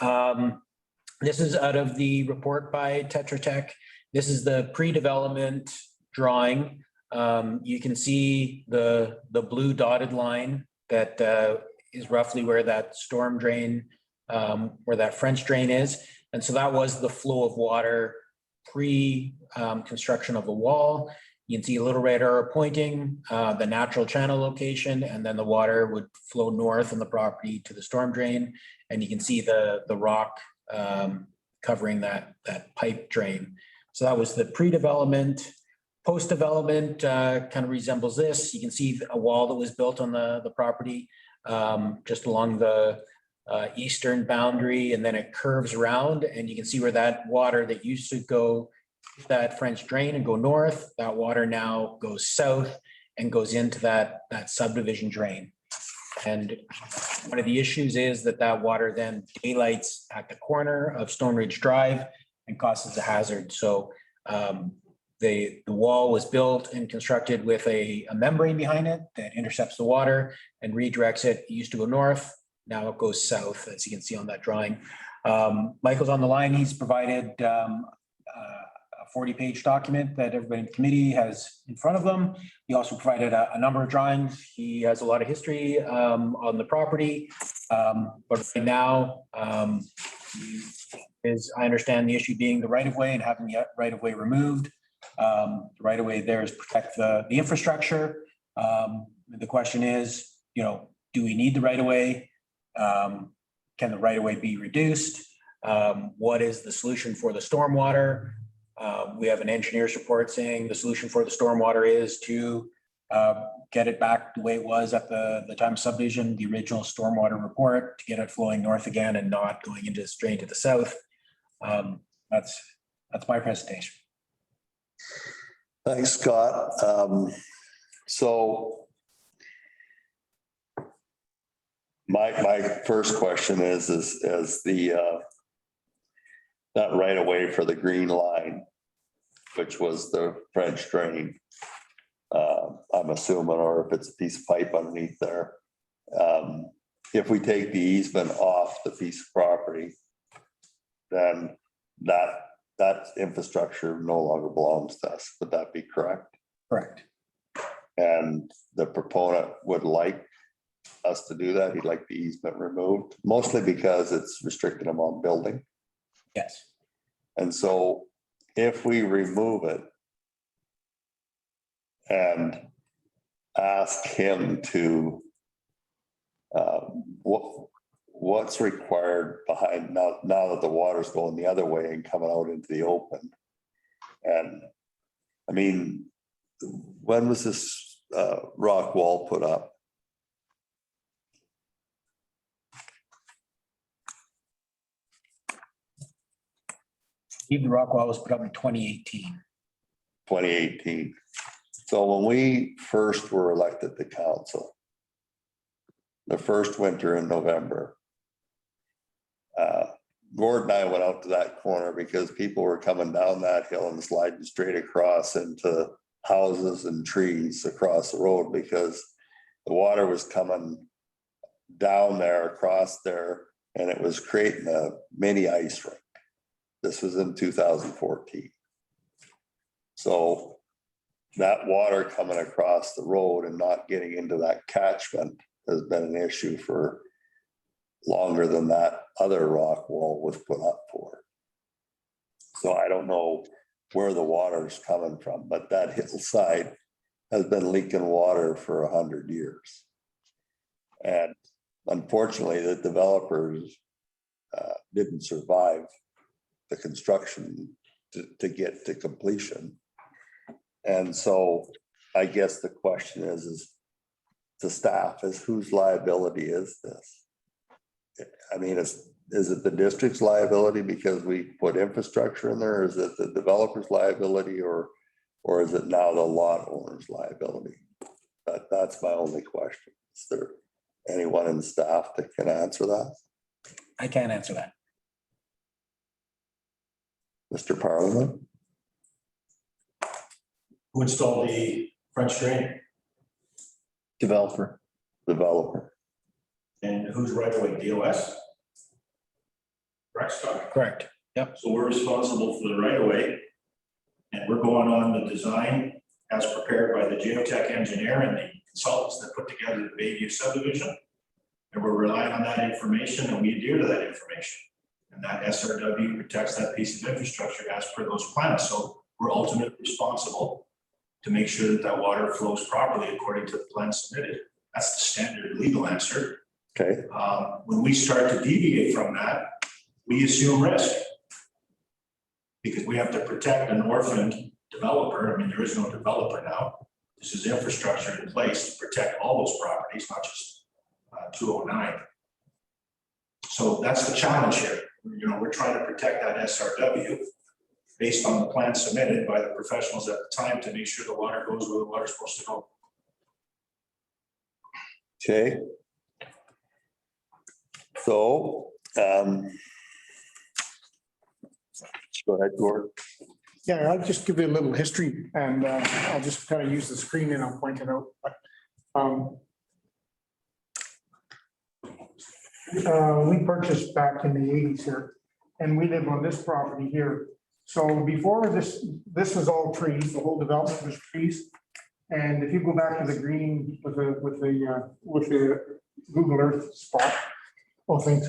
This is out of the report by Tetra Tech. This is the pre-development drawing. You can see the blue dotted line that is roughly where that storm drain, where that French drain is. And so that was the flow of water pre-construction of the wall. You can see a little red arrow pointing the natural channel location, and then the water would flow north on the property to the storm drain. And you can see the rock covering that pipe drain. So that was the pre-development. Post-development kind of resembles this. You can see a wall that was built on the property just along the eastern boundary, and then it curves around, and you can see where that water that used to go that French drain and go north, that water now goes south and goes into that subdivision drain. And one of the issues is that water then daylights at the corner of Stone Ridge Drive and causes a hazard. So the wall was built and constructed with a membrane behind it that intercepts the water and redirects it. It used to go north, now it goes south, as you can see on that drawing. Michael's on the line. He's provided a 40-page document that everybody in the committee has in front of them. He also provided a number of drawings. He has a lot of history on the property. But right now, I understand the issue being the right-of-way and having the right-of-way removed. The right-of-way there is protect the infrastructure. The question is, do we need the right of way? Can the right of way be reduced? What is the solution for the stormwater? We have an engineer's report saying the solution for the stormwater is to get it back the way it was at the time of subdivision, the original stormwater report, to get it flowing north again and not going into this drain to the south. That's my presentation. Thanks, Scott. So my first question is the that right away for the green line, which was the French drain. I'm assuming, or if it's a piece of pipe underneath there. If we take the easement off the piece of property, then that infrastructure no longer belongs to us. Would that be correct? Correct. And the proponent would like us to do that. He'd like the easement removed, mostly because it's restricting him on building. Yes. And so if we remove it and ask him to, what's required behind now that the water's going the other way and coming out into the open? And I mean, when was this rock wall put up? The rock wall was put up in 2018. 2018. So when we first were elected to council, the first winter in November, Gord and I went out to that corner because people were coming down that hill and sliding straight across into houses and trees across the road because the water was coming down there, across there, and it was creating a mini ice rink. This was in 2014. So that water coming across the road and not getting into that catchment has been an issue for longer than that other rock wall was put up for. So I don't know where the water's coming from, but that hillside has been leaking water for 100 years. And unfortunately, the developers didn't survive the construction to get to completion. And so I guess the question is to staff is whose liability is this? I mean, is it the district's liability because we put infrastructure in there? Is it the developer's liability or is it now the lot owner's liability? That's my only question. Is there anyone in staff that can answer that? I can't answer that. Mr. Parliament? Who installed the French drain? Developer. And who's right away, DOS? Correct, Scott? Correct. Yep. So we're responsible for the right of way. And we're going on the design as prepared by the geotech engineer and the consultants that put together the Bayview subdivision. And we're relying on that information and we adhere to that information. And that SRW protects that piece of infrastructure as per those plans. So we're ultimately responsible to make sure that that water flows properly according to the plan submitted. That's the standard legal answer. Okay. When we start to deviate from that, we assume risk. Because we have to protect an orphaned developer. I mean, there is no developer now. This is infrastructure in place to protect all those properties, not just 209. So that's the challenge here. You know, we're trying to protect that SRW based on the plan submitted by the professionals at the time to make sure the water goes where the water's supposed to go. Okay. So, go ahead, Gord. Yeah, I'll just give you a little history and I'll just kind of use the screen and I'll point it out. We purchased back in the 80s here and we live on this property here. So before this was all trees, the whole development was trees. And if you go back to the green with the Google Earth spot, oh, thanks.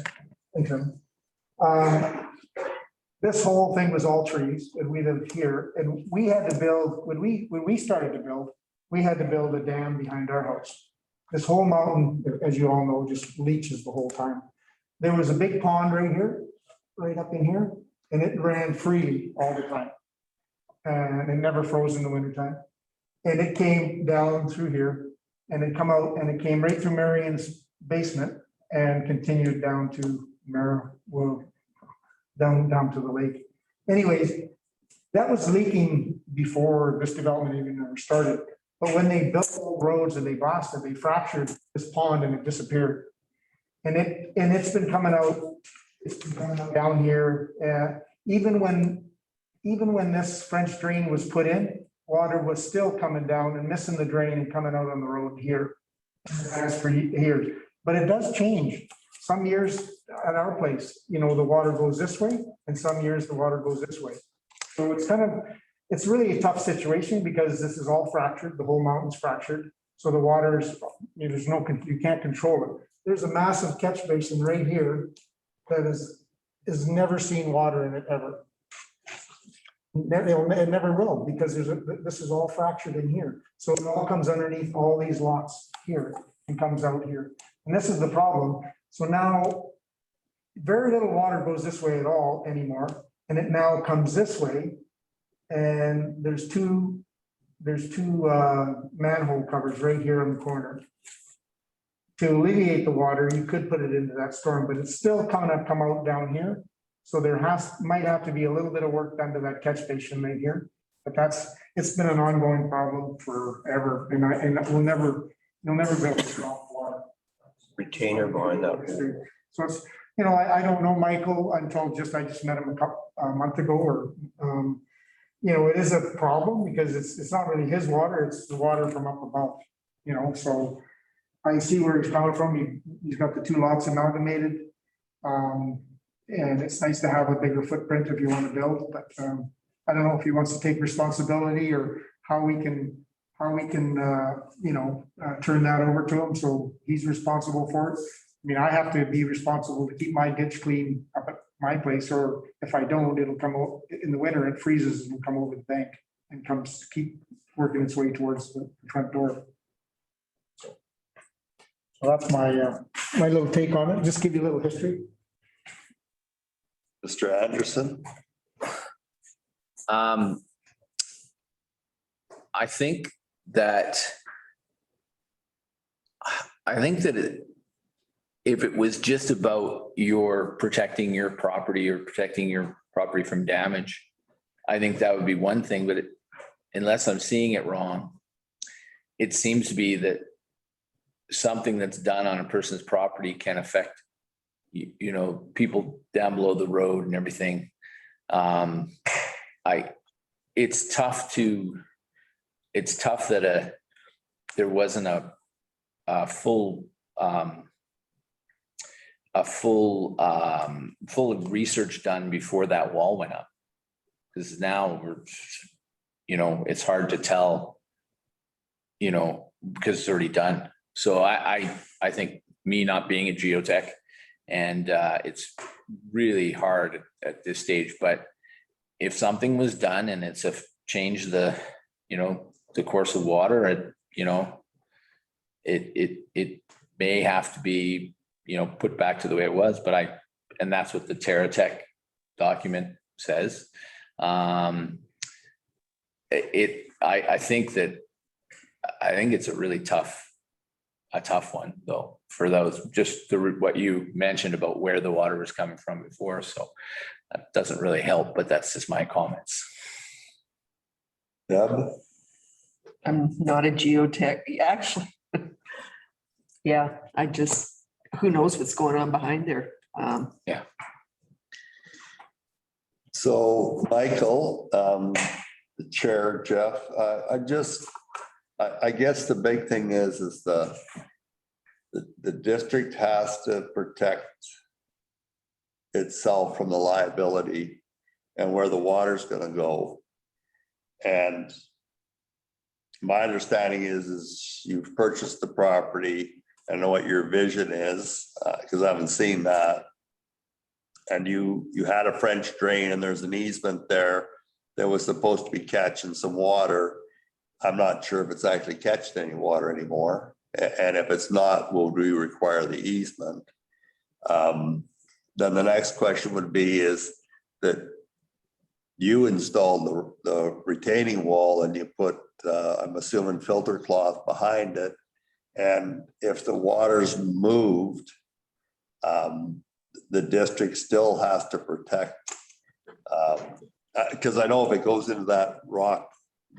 This whole thing was all trees and we lived here and we had to build, when we started to build, we had to build a dam behind our house. this whole mountain, as you all know, just leaches the whole time. There was a big pond right here, right up in here, and it ran freely all the time. And it never froze in the wintertime. And it came down through here and it come out and it came right through Marion's basement and continued down to down to the lake. Anyways, that was leaking before this development even ever started. But when they built roads and they blasted, they fractured this pond and it disappeared. And it's been coming out, down here. Even when this French drain was put in, water was still coming down and missing the drain and coming out on the road here. As for years, but it does change. Some years at our place, the water goes this way, and some years the water goes this way. So it's really a tough situation because this is all fractured. The whole mountain's fractured. So the water's, you can't control it. There's a massive catch basin right here that is never seen water in it ever. It never will, because this is all fractured in here. So it all comes underneath all these lots here and comes out here. And this is the problem. So now very little water goes this way at all anymore. And it now comes this way. And there's two manhole covers right here in the corner. To alleviate the water, you could put it into that storm, but it's still kind of come out down here. So there might have to be a little bit of work done to that catch basin right here. But it's been an ongoing problem forever. And you'll never be able to stop water. Retainer behind that. So it's, I don't know Michael until I just met him a month ago, or it is a problem because it's not really his water, it's the water from up above, so I see where he's coming from. He's got the two lots amalgamated. And it's nice to have a bigger footprint if you want to build, but I don't know if he wants to take responsibility or how we can turn that over to him. So he's responsible for it. I mean, I have to be responsible to keep my ditch clean up at my place, or if I don't, it'll come out in the winter, it freezes and will come over the bank and keep working its way towards the front door. So that's my little take on it. Just give you a little history. Mr. Anderson? I think that if it was just about protecting your property or protecting your property from damage, I think that would be one thing, but unless I'm seeing it wrong, it seems to be that something that's done on a person's property can affect people down below the road and everything. It's tough that there wasn't a full research done before that wall went up. Because now it's hard to tell, because it's already done. So I think, me not being a geotech, and it's really hard at this stage, but if something was done and it's changed the course of water, it may have to be, put back to the way it was, and that's what the TerraTech document says. I think it's a really tough one though, for those, just what you mentioned about where the water was coming from before. So that doesn't really help, but that's just my comments. Deb? I'm not a geotech, actually. Yeah, who knows what's going on behind there? Yeah. So Michael, the chair, Jeff, I guess the big thing is the district has to protect itself from the liability and where the water's gonna go. And my understanding is you've purchased the property. I know what your vision is, because I haven't seen that. And you had a French drain and there's an easement there that was supposed to be catching some water. I'm not sure if it's actually catching any water anymore. And if it's not, will we require the easement? Then the next question would be is that you installed the retaining wall and you put, I'm assuming filter cloth behind it. And if the water's moved, the district still has to protect. Because I know if it goes into that rock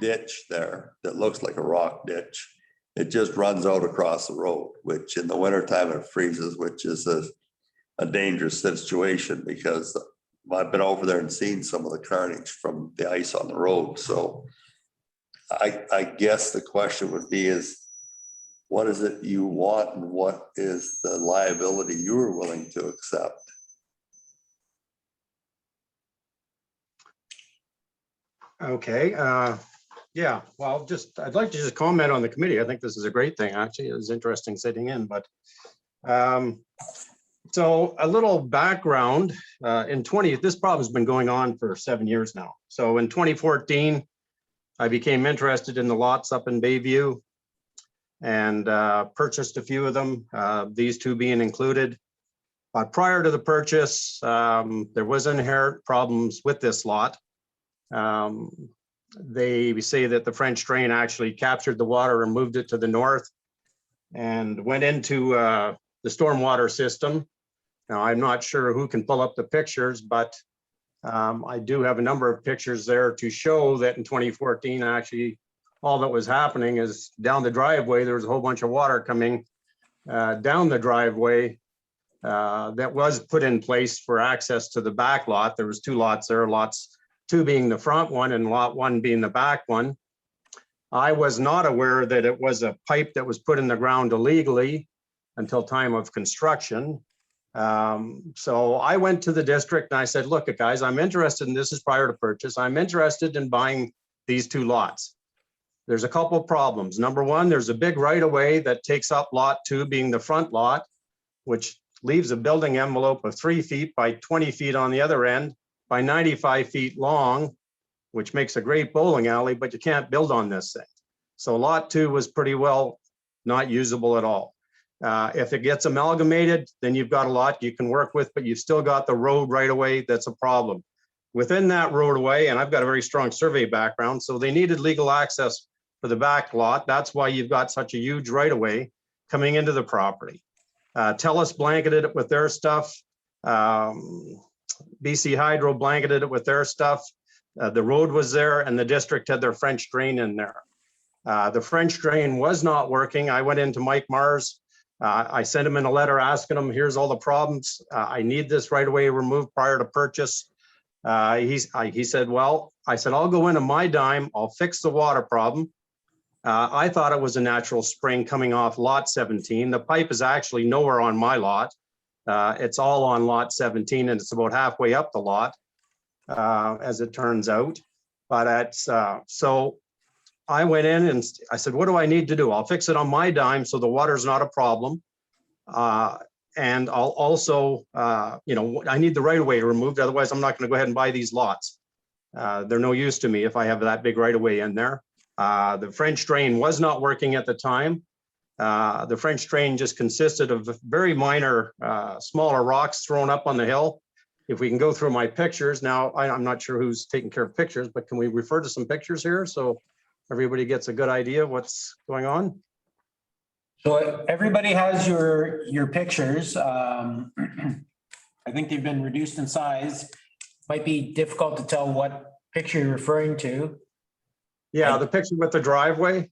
ditch there, that looks like a rock ditch, it just runs out across the road, which in the wintertime it freezes, which is a dangerous situation because I've been over there and seen some of the carnage from the ice on the road. So I guess the question would be is, what is it you want and what is the liability you are willing to accept? Okay, yeah, well, I'd like to just comment on the committee. I think this is a great thing, actually. It was interesting sitting in, but so a little background, this problem's been going on for 7 years now. So in 2014, I became interested in the lots up in Bayview and purchased a few of them, these two being included. But prior to the purchase, there was inherent problems with this lot. They say that the French drain actually captured the water and moved it to the north and went into the stormwater system. Now, I'm not sure who can pull up the pictures, but I do have a number of pictures there to show that in 2014, actually, all that was happening is down the driveway, there was a whole bunch of water coming down the driveway that was put in place for access to the back lot. There was two lots there, lots 2 being the front one and lot 1 being the back one. I was not aware that it was a pipe that was put in the ground illegally until time of construction. So I went to the district and I said, look, guys, I'm interested in this is prior to purchase. I'm interested in buying these 2 lots. There's a couple of problems. Number one, there's a big right of way that takes up lot 2 being the front lot, which leaves a building envelope of 3 feet by 20 feet on the other end by 95 feet long, which makes a great bowling alley, but you can't build on this thing. So lot 2 was pretty well not usable at all. If it gets amalgamated, then you've got a lot you can work with, but you've still got the road right away. That's a problem. Within that roadway, and I've got a very strong survey background, so they needed legal access for the back lot. That's why you've got such a huge right of way coming into the property. TELUS blanketed it with their stuff. BC Hydro blanketed it with their stuff. The road was there and the district had their French drain in there. The French drain was not working. I went into Mike Mars. I sent him in a letter asking him, here's all the problems. I need this right away removed prior to purchase. He said, well, I said, I'll go into my dime. I'll fix the water problem. I thought it was a natural spring coming off lot 17. The pipe is actually nowhere on my lot. It's all on lot 17 and it's about halfway up the lot, as it turns out. But so I went in and I said, what do I need to do? I'll fix it on my dime so the water's not a problem. And I'll also, I need the right of way removed. Otherwise, I'm not going to go ahead and buy these lots. They're no use to me if I have that big right of way in there. The French drain was not working at the time. The French drain just consisted of very minor, smaller rocks thrown up on the hill. If we can go through my pictures now, I'm not sure who's taking care of pictures, but can we refer to some pictures here so everybody gets a good idea of what's going on? So everybody has your pictures. I think they've been reduced in size. Might be difficult to tell what picture you're referring to. Yeah, the picture with the driveway.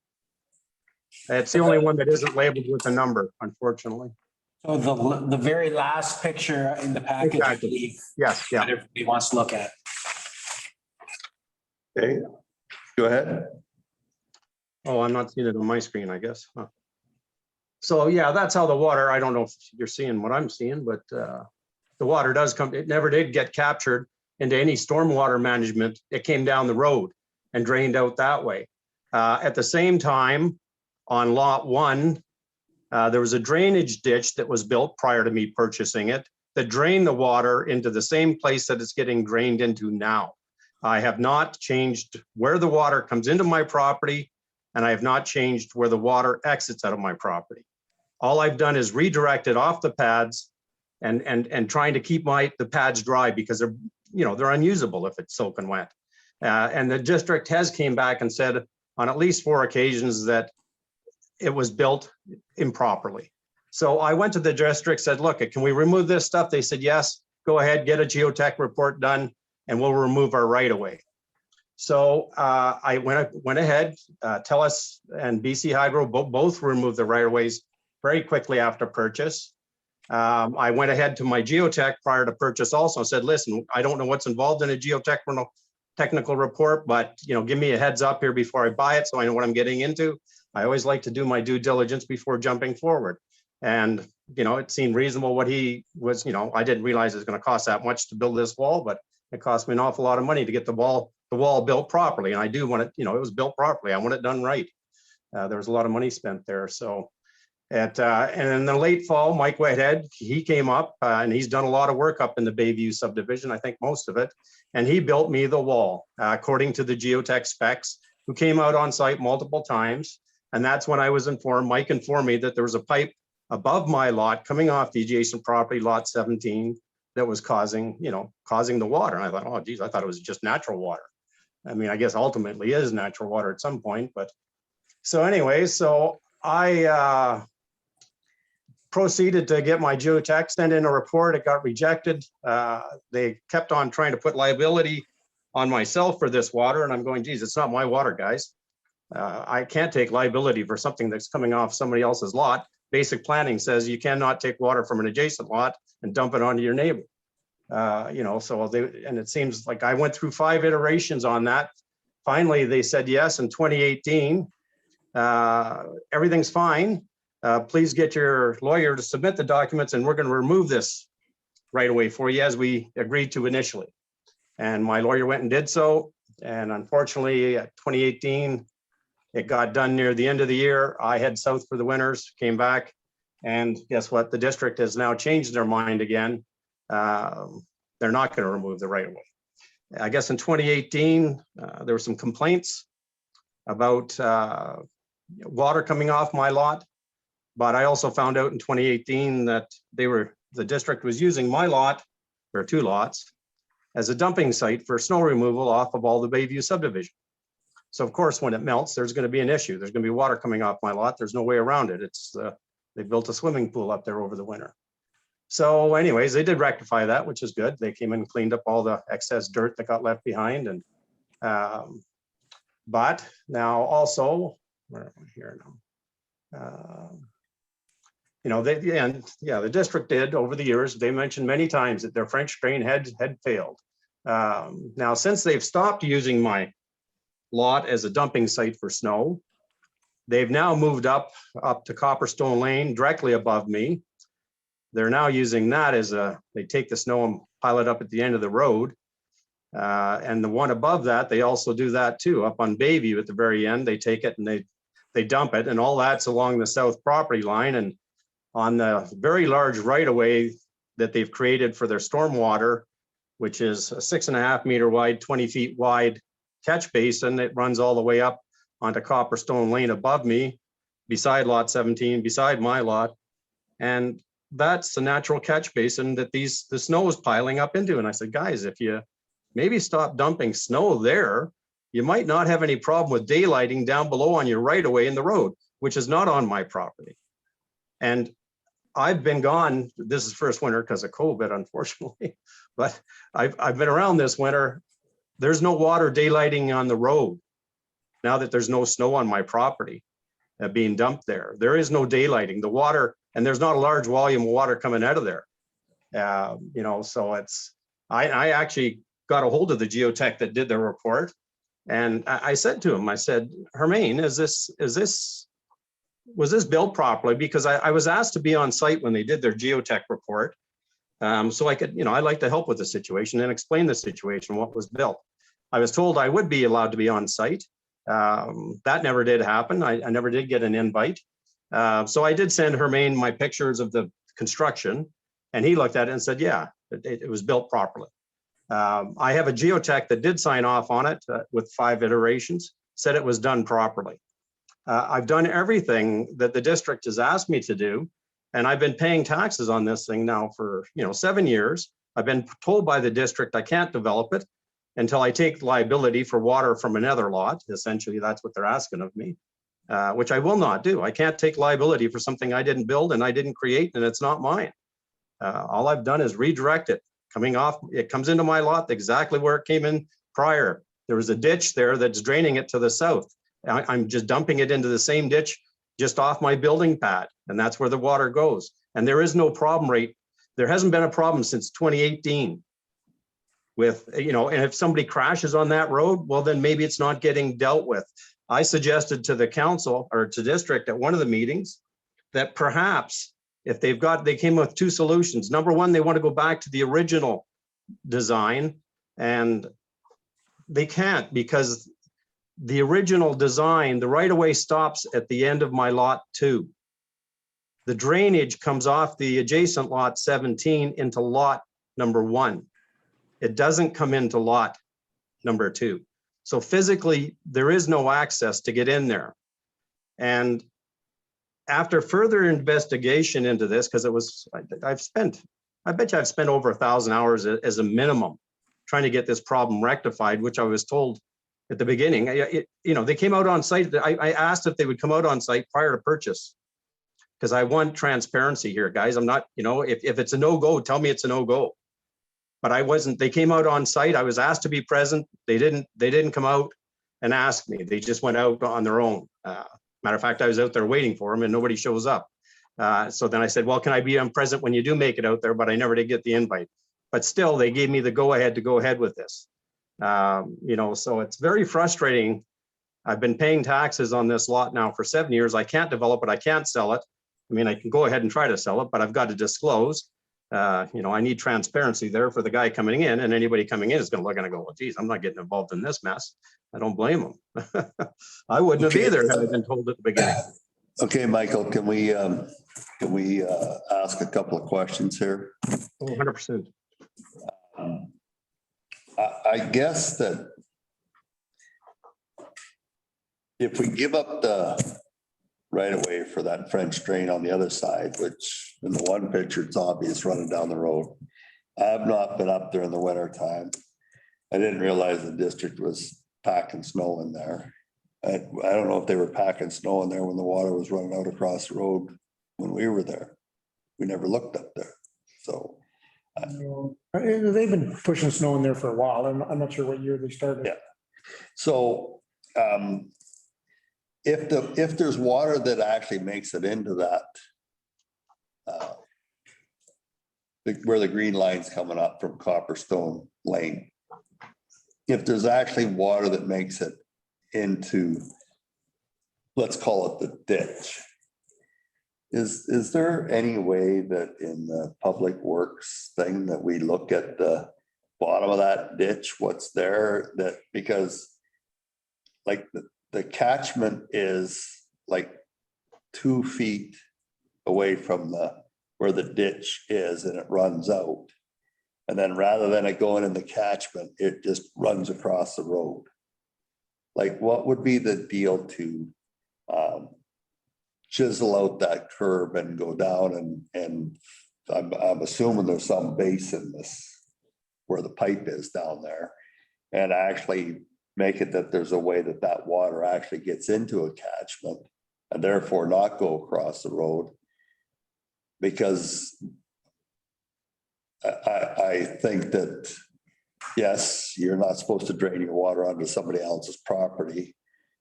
It's the only one that isn't labeled with a number, unfortunately. So the very last picture in the package, I Exactly. believe, Yes, yeah. that everybody wants to look at. Okay, go ahead. Oh, I'm not seeing it on my screen, I guess. Huh. So yeah, that's how the water, I don't know if you're seeing what I'm seeing, but the water does come, it never did get captured into any stormwater management. It came down the road and drained out that way. At the same time, on lot 1, there was a drainage ditch that was built prior to me purchasing it that drained the water into the same place that it's getting drained into now. I have not changed where the water comes into my property and I have not changed where the water exits out of my property. All I've done is redirect it off the pads and trying to keep the pads dry because they're, they're unusable if it's soaking wet. And the district has came back and said on at least 4 occasions that it was built improperly. So I went to the district, said, look, can we remove this stuff? They said, yes, go ahead, get a geotech report done and we'll remove our right of way. So I went ahead, TELUS and BC Hydro both removed the right of ways very quickly after purchase. I went ahead to my geotech prior to purchase also and said, listen, I don't know what's involved in a technical report, but give me a heads up here before I buy it so I know what I'm getting into. I always like to do my due diligence before jumping forward. And, it seemed reasonable what he was, I didn't realize it was going to cost that much to build this wall, but it cost me an awful lot of money to get the wall built properly. And I do want it, it was built properly. I want it done right. There was a lot of money spent there. So and in the late fall, Mike Whitehead, he came up and he's done a lot of work up in the Bayview subdivision, I think most of it. And he built me the wall according to the geotech specs, who came out on site multiple times. And that's when I was informed, Mike informed me that there was a pipe above my lot coming off the adjacent property, lot 17, that was causing the water. And I thought, oh, geez, I thought it was just natural water. I mean, I guess ultimately it is natural water at some point, but so anyway, so I proceeded to get my geotech, send in a report. It got rejected. They kept on trying to put liability on myself for this water. And I'm going, geez, it's not my water, guys. I can't take liability for something that's coming off somebody else's lot. Basic planning says you cannot take water from an adjacent lot and dump it onto your neighbor. And it seems like I went through 5 iterations on that. Finally, they said yes in 2018. Everything's fine. Please get your lawyer to submit the documents and we're going to remove this right away for you as we agreed to initially. And my lawyer went and did so. And unfortunately, 2018, it got done near the end of the year. I head south for the winters, came back, and guess what? The district has now changed their mind again. They're not going to remove the right of way. I guess in 2018, there were some complaints about water coming off my lot. But I also found out in 2018 that the district was using my lot, or 2 lots, as a dumping site for snow removal off of all the Bayview subdivision. So of course, when it melts, there's going to be an issue. There's going to be water coming off my lot. There's no way around it. They built a swimming pool up there over the winter. So anyways, they did rectify that, which is good. They came in and cleaned up all the excess dirt that got left behind. And but now also, where am I here now? The district did over the years, they mentioned many times that their French drain had failed. Now, since they've stopped using my lot as a dumping site for snow, they've now moved up to Copperstone Lane directly above me. They're now using that they take the snow and pile it up at the end of the road. And the one above that, they also do that too, up on Bayview at the very end. They take it and they dump it, and all that's along the south property line. And on the very large right-of-way that they've created for their stormwater, which is a 6.5 meter wide, 20 feet wide catch basin that runs all the way up onto Copperstone Lane above me, beside lot 17, beside my lot. And that's the natural catch basin that the snow is piling up into. And I said, guys, if you maybe stop dumping snow there, you might not have any problem with daylighting down below on your right-of-way in the road, which is not on my property. And I've been gone, this is first winter because of COVID, unfortunately, but I've been around this winter. There's no water daylighting on the road now that there's no snow on my property being dumped there. There is no daylighting. The water, and there's not a large volume of water coming out of there. So I actually got a hold of the geotech that did the report. And I said to him, I said, Hermaine, was this built properly? Because I was asked to be on site when they did their geotech report. So I could, I'd like to help with the situation and explain the situation, what was built. I was told I would be allowed to be on site. That never did happen. I never did get an invite. So I did send Hermaine my pictures of the construction, and he looked at it and said, yeah, it was built properly. I have a geotech that did sign off on it with 5 iterations, said it was done properly. I've done everything that the district has asked me to do. And I've been paying taxes on this thing now for, 7 years. I've been told by the district I can't develop it until I take liability for water from another lot. Essentially, that's what they're asking of me, which I will not do. I can't take liability for something I didn't build and I didn't create, and it's not mine. All I've done is redirect it. It comes into my lot exactly where it came in prior. There was a ditch there that's draining it to the south. I'm just dumping it into the same ditch just off my building pad, and that's where the water goes. And there is no problem rate. There hasn't been a problem since 2018 with, and if somebody crashes on that road, well, then maybe it's not getting dealt with. I suggested to the council or to district at one of the meetings that perhaps if they came with two solutions. Number one, they want to go back to the original design, and they can't, because the original design, the right-of-way stops at the end of my lot 2. The drainage comes off the adjacent lot 17 into lot number 1. It doesn't come into lot number 2. So physically, there is no access to get in there. And after further investigation into this, because I bet you I've spent over 1,000 hours as a minimum trying to get this problem rectified, which I was told at the beginning. They came out on site. I asked if they would come out on site prior to purchase, because I want transparency here, guys. I'm not, if it's a no-go, tell me it's a no-go. But I wasn't. They came out on site. I was asked to be present. They didn't come out and ask me. They just went out on their own. Matter of fact, I was out there waiting for them and nobody shows up. So then I said, well, can I be present when you do make it out there? But I never did get the invite. But still, they gave me the go-ahead to go ahead with this. So it's very frustrating. I've been paying taxes on this lot now for 7 years. I can't develop it. I can't sell it. I mean, I can go ahead and try to sell it, but I've got to disclose. I need transparency there for the guy coming in, and anybody coming in is going to look and go, well, geez, I'm not getting involved in this mess. I don't blame them. I wouldn't have either had I been told at the beginning. Okay, Michael, can we ask a couple of questions here? 100%. I guess that if we give up the right of way for that French drain on the other side, which in the one picture, it's obvious running down the road. I have not been up there in the winter time. I didn't realize the district was packing snow in there. I don't know if they were packing snow in there when the water was running out across the road when we were there. We never looked up there. So they've been pushing snow in there for a while. I'm not sure what year they started. Yeah. So if there's water that actually makes it into that, where the green line's coming up from Copperstone Lane, if there's actually water that makes it into, let's call it the ditch, is there any way that in the public works thing that we look at the bottom of that ditch, what's there, that because like the catchment is like 2 feet away from where the ditch is, and it runs out. And then rather than it going in the catchment, it just runs across the road. Like, what would be the deal to chisel out that curb and go down and I'm assuming there's some base in this where the pipe is down there, and actually make it that there's a way that that water actually gets into a catchment and therefore not go across the road. Because I think that, yes, you're not supposed to drain your water onto somebody else's property.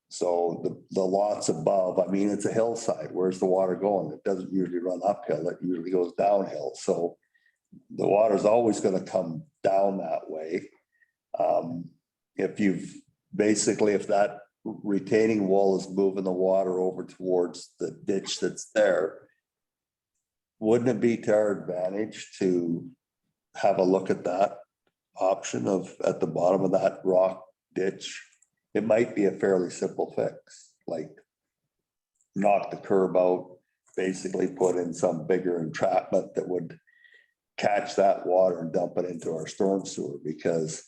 So the lots above, I mean, it's a hillside. Where's the water going? It doesn't usually run uphill. It usually goes downhill. So the water's always going to come down that way. If that retaining wall is moving the water over towards the ditch that's there, wouldn't it be to our advantage to have a look at that option of at the bottom of that rock ditch? It might be a fairly simple fix, like knock the curb out, basically put in some bigger entrapment that would catch that water and dump it into our storm sewer. Because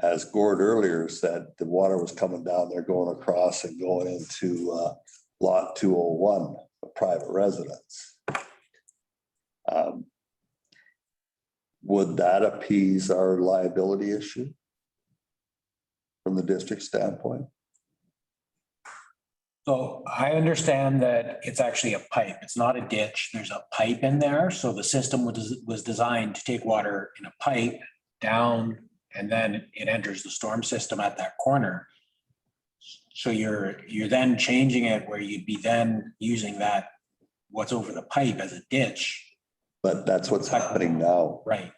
as Gord earlier said, the water was coming down there, going across and going into lot 201, a private residence. Would that appease our liability issue from the district standpoint? So I understand that it's actually a pipe. It's not a ditch. There's a pipe in there. So the system was designed to take water in a pipe down, and then it enters the storm system at that corner. So you're then changing it where you'd be then using that, what's over the pipe as a ditch. But that's what's happening now. Right.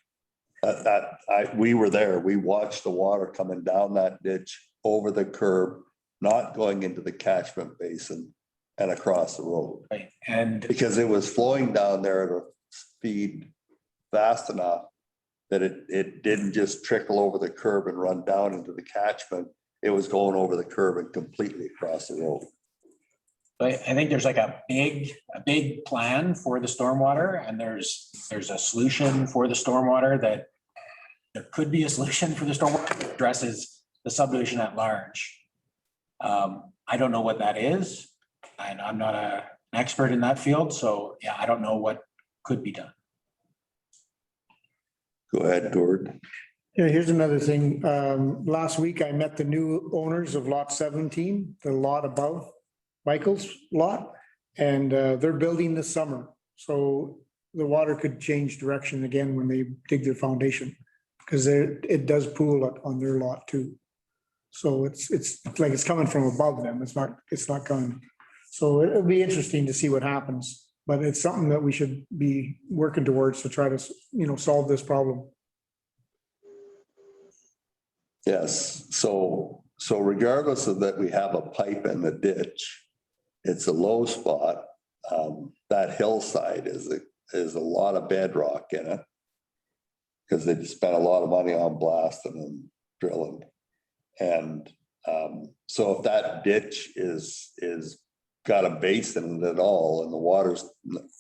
We were there. We watched the water coming down that ditch over the curb, not going into the catchment basin and across the road. Right. And because it was flowing down there at a speed fast enough that it didn't just trickle over the curb and run down into the catchment. It was going over the curb and completely across the road. I think there's like a big plan for the stormwater, and there's a solution for the stormwater that there could be a solution for the stormwater that addresses the subdivision at large. I don't know what that is, and I'm not an expert in that field, so yeah, I don't know what could be done. Go ahead, Gord. Yeah, here's another thing. Last week I met the new owners of lot 17, the lot above Michael's lot, and they're building this summer. So the water could change direction again when they dig their foundation, because it does pool on their lot too. So it's like it's coming from above them. It's not coming. So it'll be interesting to see what happens, but it's something that we should be working towards to try to, solve this problem. Yes, so regardless of that, we have a pipe in the ditch. It's a low spot. That hillside is a lot of bedrock in it, because they spent a lot of money on blasting and drilling. And so if that ditch is got a basin in it at all, and the water's,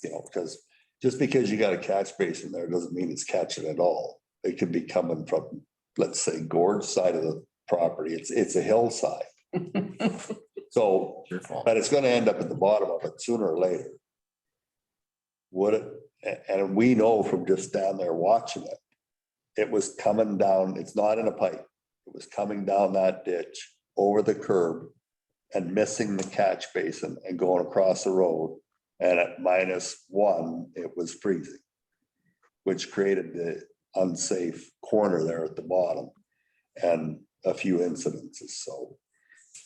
because just because you got a catch basin there doesn't mean it's catching at all. It could be coming from, let's say, Gord's side of the property. It's a hillside. So, but it's going to end up at the bottom of it sooner or later. And we know from just down there watching it, it was coming down. It's not in a pipe. It was coming down that ditch over the curb and missing the catch basin and going across the road. And at -1, it was freezing, which created the unsafe corner there at the bottom and a few incidences. So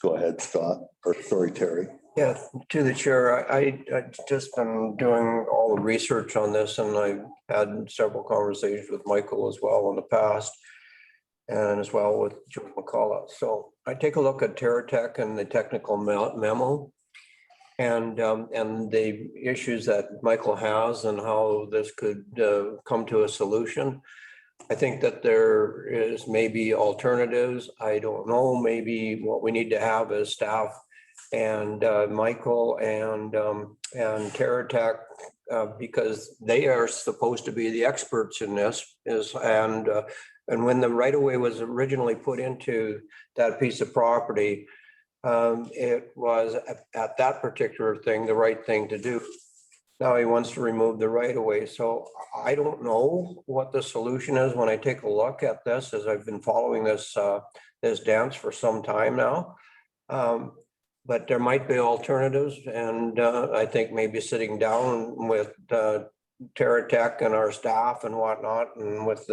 go ahead, Scott, or sorry, Terry. Yeah, to the chair, I just been doing all the research on this, and I've had several conversations with Michael as well in the past, and as well with Joe McCullough. So I take a look at TerraTech and the technical memo, and the issues that Michael has and how this could come to a solution. I think that there is maybe alternatives. I don't know, maybe what we need to have is staff and Michael and TerraTech, because they are supposed to be the experts in this, and when the right of way was originally put into that piece of property, it was at that particular thing the right thing to do. Now he wants to remove the right of way. So I don't know what the solution is when I take a look at this, as I've been following this dance for some time now. But there might be alternatives, and I think maybe sitting down with TerraTech and our staff and whatnot, and with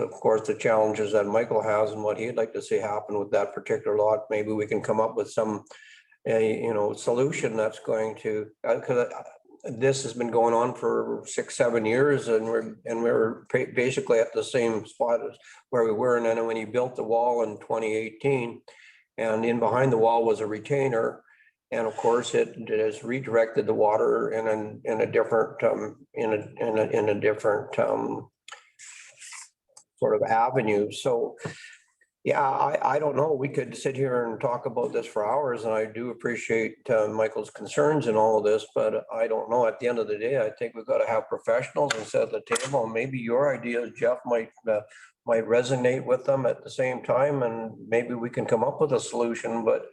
of course the challenges that Michael has and what he'd like to see happen with that particular lot, maybe we can come up with some solution that's going to, because this has been going on for 6-7 years, and we're basically at the same spot as where we were. And then when he built the wall in 2018, and in behind the wall was a retainer, and of course it has redirected the water in a different sort of avenue. So yeah, I don't know. We could sit here and talk about this for hours, and I do appreciate Michael's concerns and all of this, but I don't know. At the end of the day, I think we've got to have professionals and sit at the table. And maybe your ideas, Jeff, might resonate with them at the same time, and maybe we can come up with a solution. But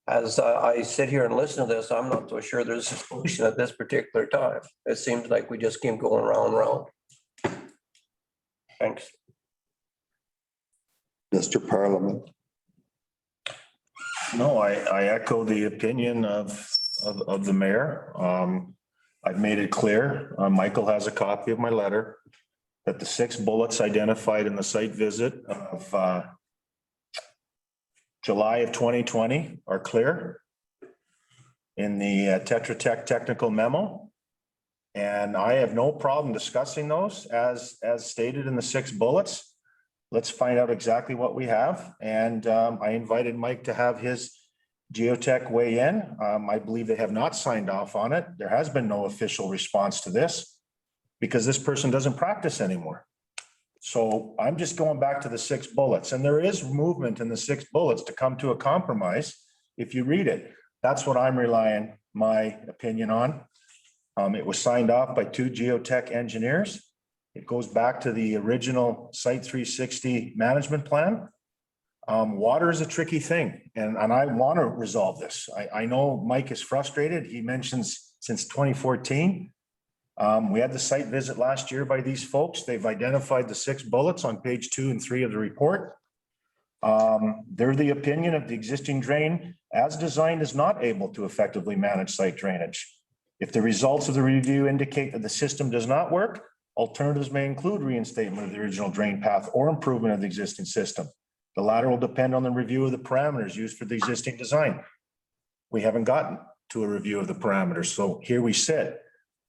as I sit here and listen to this, I'm not so sure there's a solution at this particular time. It seems like we just keep going round and round. Thanks. Mr. Parliament. No, I echo the opinion of the mayor. I've made it clear, Michael has a copy of my letter, that the 6 bullets identified in the site visit of July of 2020 are clear in the Tetra Tech technical memo. And I have no problem discussing those as stated in the 6 bullets. Let's find out exactly what we have. And I invited Mike to have his geotech weigh in. I believe they have not signed off on it. There has been no official response to this because this person doesn't practice anymore. So I'm just going back to the 6 bullets, and there is movement in the 6 bullets to come to a compromise. If you read it, that's what I'm relying my opinion on. It was signed off by 2 geotech engineers. It goes back to the original Site 360 management plan. Water is a tricky thing, and I want to resolve this. I know Mike is frustrated. He mentions since 2014. We had the site visit last year by these folks. They've identified the 6 bullets on page 2 and 3 of the report. They're the opinion of the existing drain as designed is not able to effectively manage site drainage. If the results of the review indicate that the system does not work, alternatives may include reinstatement of the original drain path or improvement of the existing system. The latter will depend on the review of the parameters used for the existing design. We haven't gotten to a review of the parameters, so here we sit.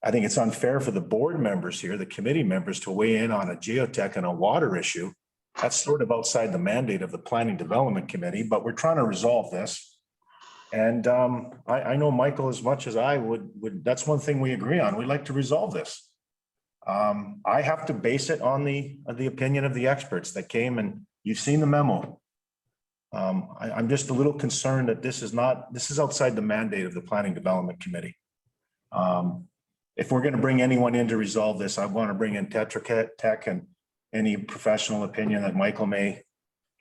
I think it's unfair for the board members here, the committee members, to weigh in on a geotech and a water issue. That's sort of outside the mandate of the Planning Development Committee, but we're trying to resolve this. And I know Michael, as much as I would, that's one thing we agree on. We'd like to resolve this. I have to base it on the opinion of the experts that came, and you've seen the memo. I'm just a little concerned that this is outside the mandate of the Planning Development Committee. If we're going to bring anyone in to resolve this, I want to bring in Tetra Tech and any professional opinion that Michael may,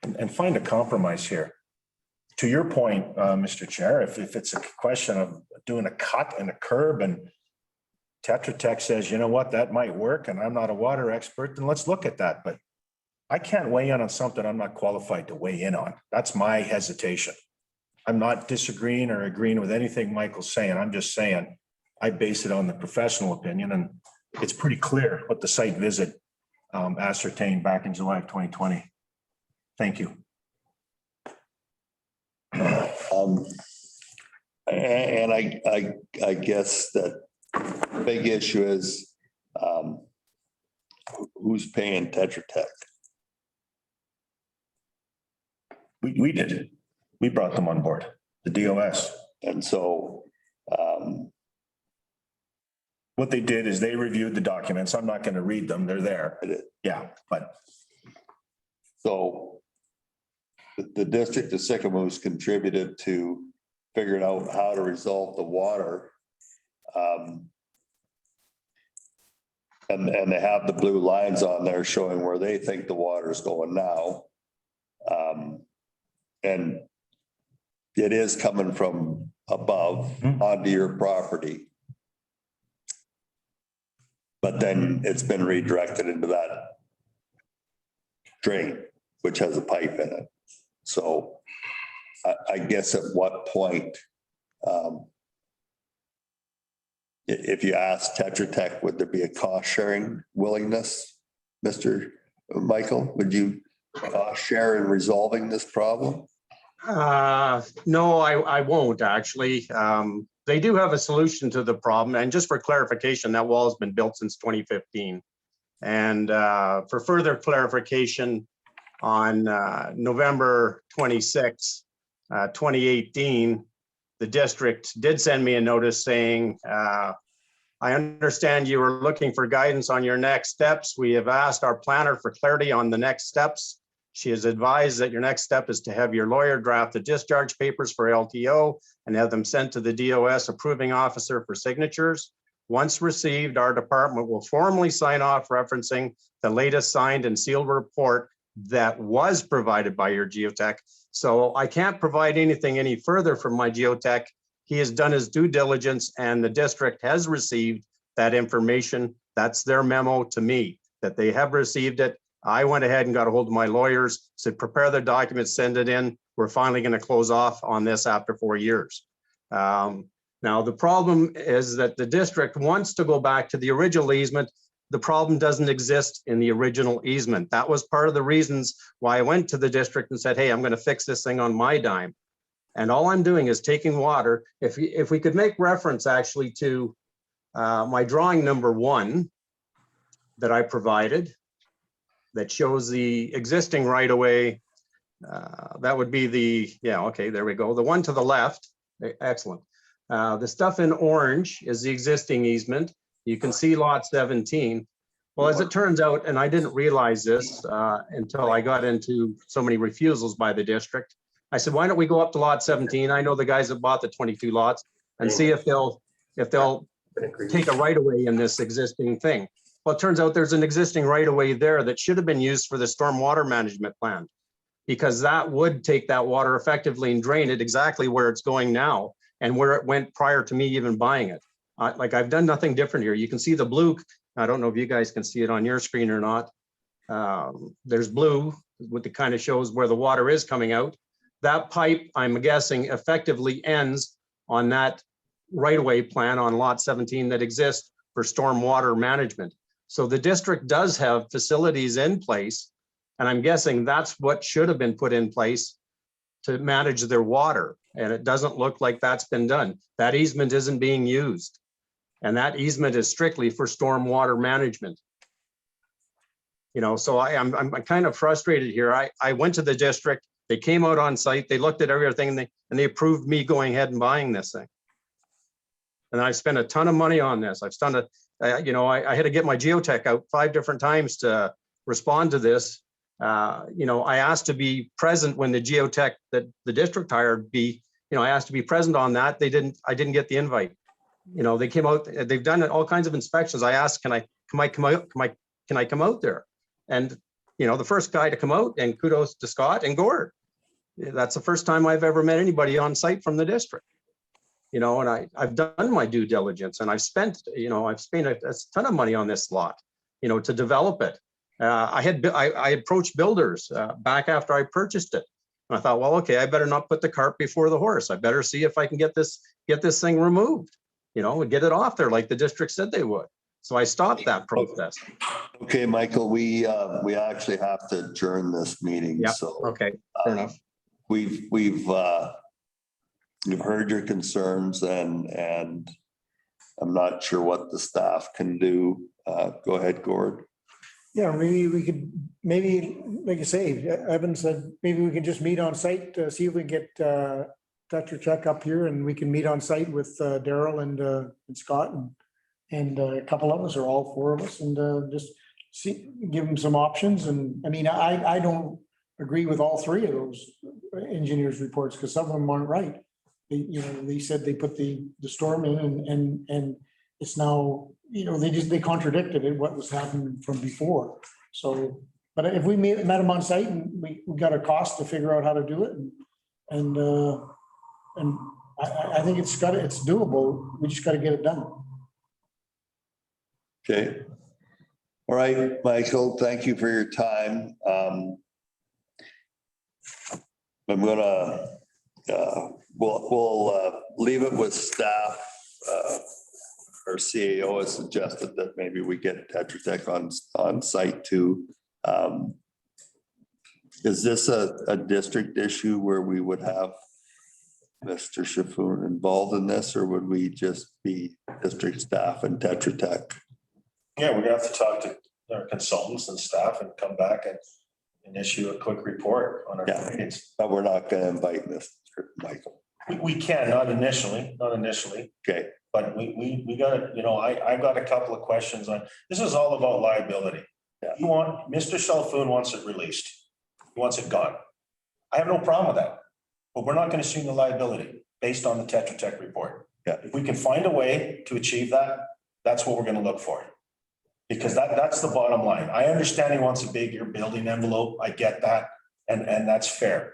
and find a compromise here. To your point, Mr. Chair, if it's a question of doing a cut and a curb and Tetra Tech says, you know what, that might work, and I'm not a water expert, then let's look at that. But I can't weigh in on something I'm not qualified to weigh in on. That's my hesitation. I'm not disagreeing or agreeing with anything Michael's saying. I'm just saying I base it on the professional opinion, and it's pretty clear what the site visit ascertained back in July of 2020. Thank you. And I guess that the big issue is who's paying Tetra Tech? We did. We brought them on board, the DOS. And so what they did is they reviewed the documents. I'm not going to read them. They're there. Yeah, but. So the district of Sycamoose contributed to figuring out how to resolve the water. And they have the blue lines on there showing where they think the water is going now. And it is coming from above onto your property. But then it's been redirected into that drain, which has a pipe in it. So I guess at what point, if you ask Tetra Tech, would there be a cost sharing willingness, Mr. Michael? Would you share in resolving this problem? No, I won't actually. They do have a solution to the problem. And just for clarification, that wall has been built since 2015. And for further clarification, on November 26, 2018, the district did send me a notice saying, I understand you are looking for guidance on your next steps. We have asked our planner for clarity on the next steps. She has advised that your next step is to have your lawyer draft the discharge papers for LTO and have them sent to the DOS approving officer for signatures. Once received, our department will formally sign off referencing the latest signed and sealed report that was provided by your geotech. So I can't provide anything any further from my geotech. He has done his due diligence and the district has received that information. That's their memo to me, that they have received it. I went ahead and got a hold of my lawyers, said, prepare the documents, send it in. We're finally going to close off on this after 4 years. Now, the problem is that the district wants to go back to the original easement. The problem doesn't exist in the original easement. That was part of the reasons why I went to the district and said, hey, I'm going to fix this thing on my dime. And all I'm doing is taking water. If we could make reference actually to my drawing number 1 that I provided that shows the existing right of way. That would be the, yeah, okay, there we go. The one to the left, excellent. The stuff in orange is the existing easement. You can see lot 17. Well, as it turns out, and I didn't realize this until I got into so many refusals by the district. I said, why don't we go up to lot 17? I know the guys that bought the 22 lots and see if they'll take a right of way in this existing thing. Well, it turns out there's an existing right of way there that should have been used for the stormwater management plan, because that would take that water effectively and drain it exactly where it's going now and where it went prior to me even buying it. Like I've done nothing different here. You can see the blue. I don't know if you guys can see it on your screen or not. There's blue, what the kind of shows where the water is coming out. That pipe, I'm guessing, effectively ends on that right-of-way plan on lot 17 that exists for stormwater management. So the district does have facilities in place, and I'm guessing that's what should have been put in place to manage their water. And it doesn't look like that's been done. That easement isn't being used. And that easement is strictly for stormwater management. You know, so I'm kind of frustrated here. I went to the district, they came out on site, they looked at everything and they approved me going ahead and buying this thing. And I spent a ton of money on this. I've spent I had to get my geotech out 5 different times to respond to this. I asked to be present when the geotech that the district hired I asked to be present on that. I didn't get the invite. They came out, they've done all kinds of inspections. I asked, can I come out there? And, the first guy to come out, and kudos to Scott and Gord. That's the first time I've ever met anybody on site from the district. And I've done my due diligence, and I've spent a ton of money on this lot, to develop it. I approached builders back after I purchased it. And I thought, well, okay, I better not put the cart before the horse. I better see if I can get this thing removed, and get it off there like the district said they would. So I stopped that process. Okay, Michael, we actually have to adjourn this meeting. Yeah. So okay, fair enough. We've heard your concerns, and I'm not sure what the staff can do. Go ahead, Gord. Yeah, maybe we could, like you say, Evan said, maybe we can just meet on site, see if we can get Tetra Tech up here, and we can meet on site with Daryl and Scott and a couple of us, or all 4 of us, and just give them some options. And I mean, I don't agree with all 3 of those engineers' reports, because some of them aren't right. They said they put the storm in and it's now, they contradicted it, what was happening from before. So, but if we met them on site, and we got a cost to figure out how to do it, and I think it's doable. We just got to get it done. Okay. All right, Michael, thank you for your time. I'm gonna, we'll leave it with staff. Our CAO has suggested that maybe we get Tetra Tech on site too. Is this a district issue where we would have Mr. Shaffoon involved in this, or would we just be district staff and Tetra Tech? Yeah, we're gonna have to talk to our consultants and staff and come back and issue a quick report on our findings. But we're not gonna invite Mr. Michael. We can, not initially. Okay. But we gotta, I've got a couple of questions on, this is all about liability. Yeah. Mr. Shaffoon wants it released. He wants it gone. I have no problem with that, but we're not gonna assume the liability based on the Tetra Tech report. Yeah. If we can find a way to achieve that, that's what we're gonna look for. Because that's the bottom line. I understand he wants a bigger building envelope. I get that. And that's fair.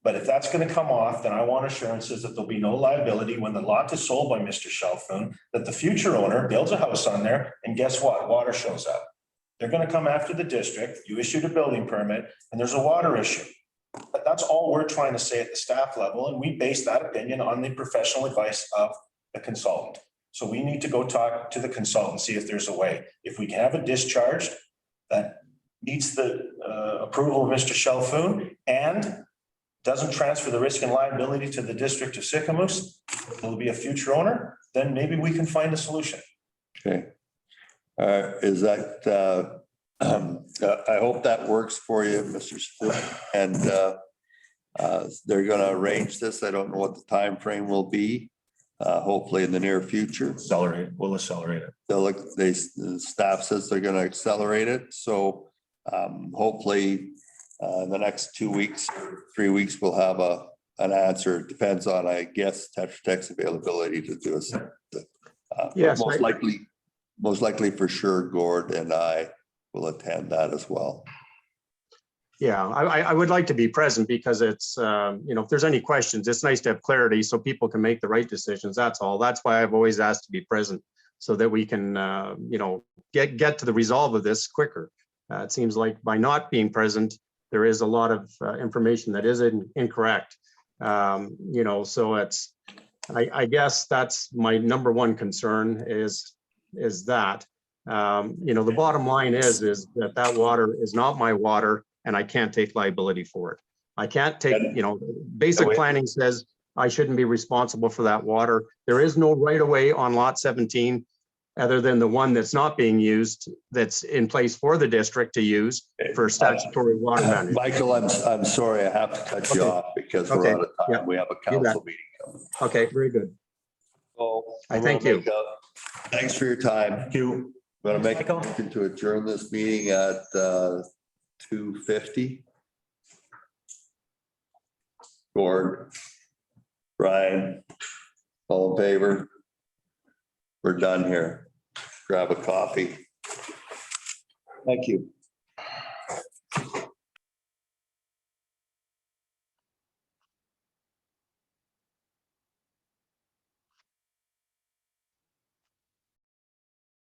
But if that's going to come off, then I want assurances that there'll be no liability when the lot is sold by Mr. Shelfoon, that the future owner builds a house on there, and guess what? Water shows up. They're going to come after the district. You issued a building permit and there's a water issue. But that's all we're trying to say at the staff level. And we base that opinion on the professional advice of the consultant. So we need to go talk to the consultant, see if there's a way. If we can have a discharge that meets the approval of Mr. Shelfoon and doesn't transfer the risk and liability to the district of Sycamoose, there'll be a future owner, then maybe we can find a solution. Okay. Is that, I hope that works for you, Mr. Stewart. And they're gonna arrange this. I don't know what the time frame will be. Hopefully in the near future. Accelerate, we'll accelerate it. The staff says they're gonna accelerate it. So hopefully in the next 2 weeks, 3 weeks, we'll have an answer. It depends on, I guess, Tetra Tech's availability to do it. Yes, Most likely for sure, Gord and I will attend that as well. Yeah, I would like to be present because it's, if there's any questions, it's nice to have clarity so people can make the right decisions. That's all. That's why I've always asked to be present so that we can, get to the resolve of this quicker. It seems like by not being present, there is a lot of information that is incorrect. So it's, I guess that's my number one concern is that, the bottom line is that water is not my water and I can't take liability for it. I can't take, basic planning says I shouldn't be responsible for that water. There is no right of way on lot 17 other than the one that's not being used, that's in place for the district to use for statutory water management. Michael, I'm sorry, I have to cut you off because we're out of time. Yeah. We have a council meeting coming. Okay, very good. So I thank you. Thanks for your time. Thank you. I'm gonna make a motion to adjourn this meeting at 2:50. Gord, Brian, all in favor? We're done here. Grab a coffee. Thank you.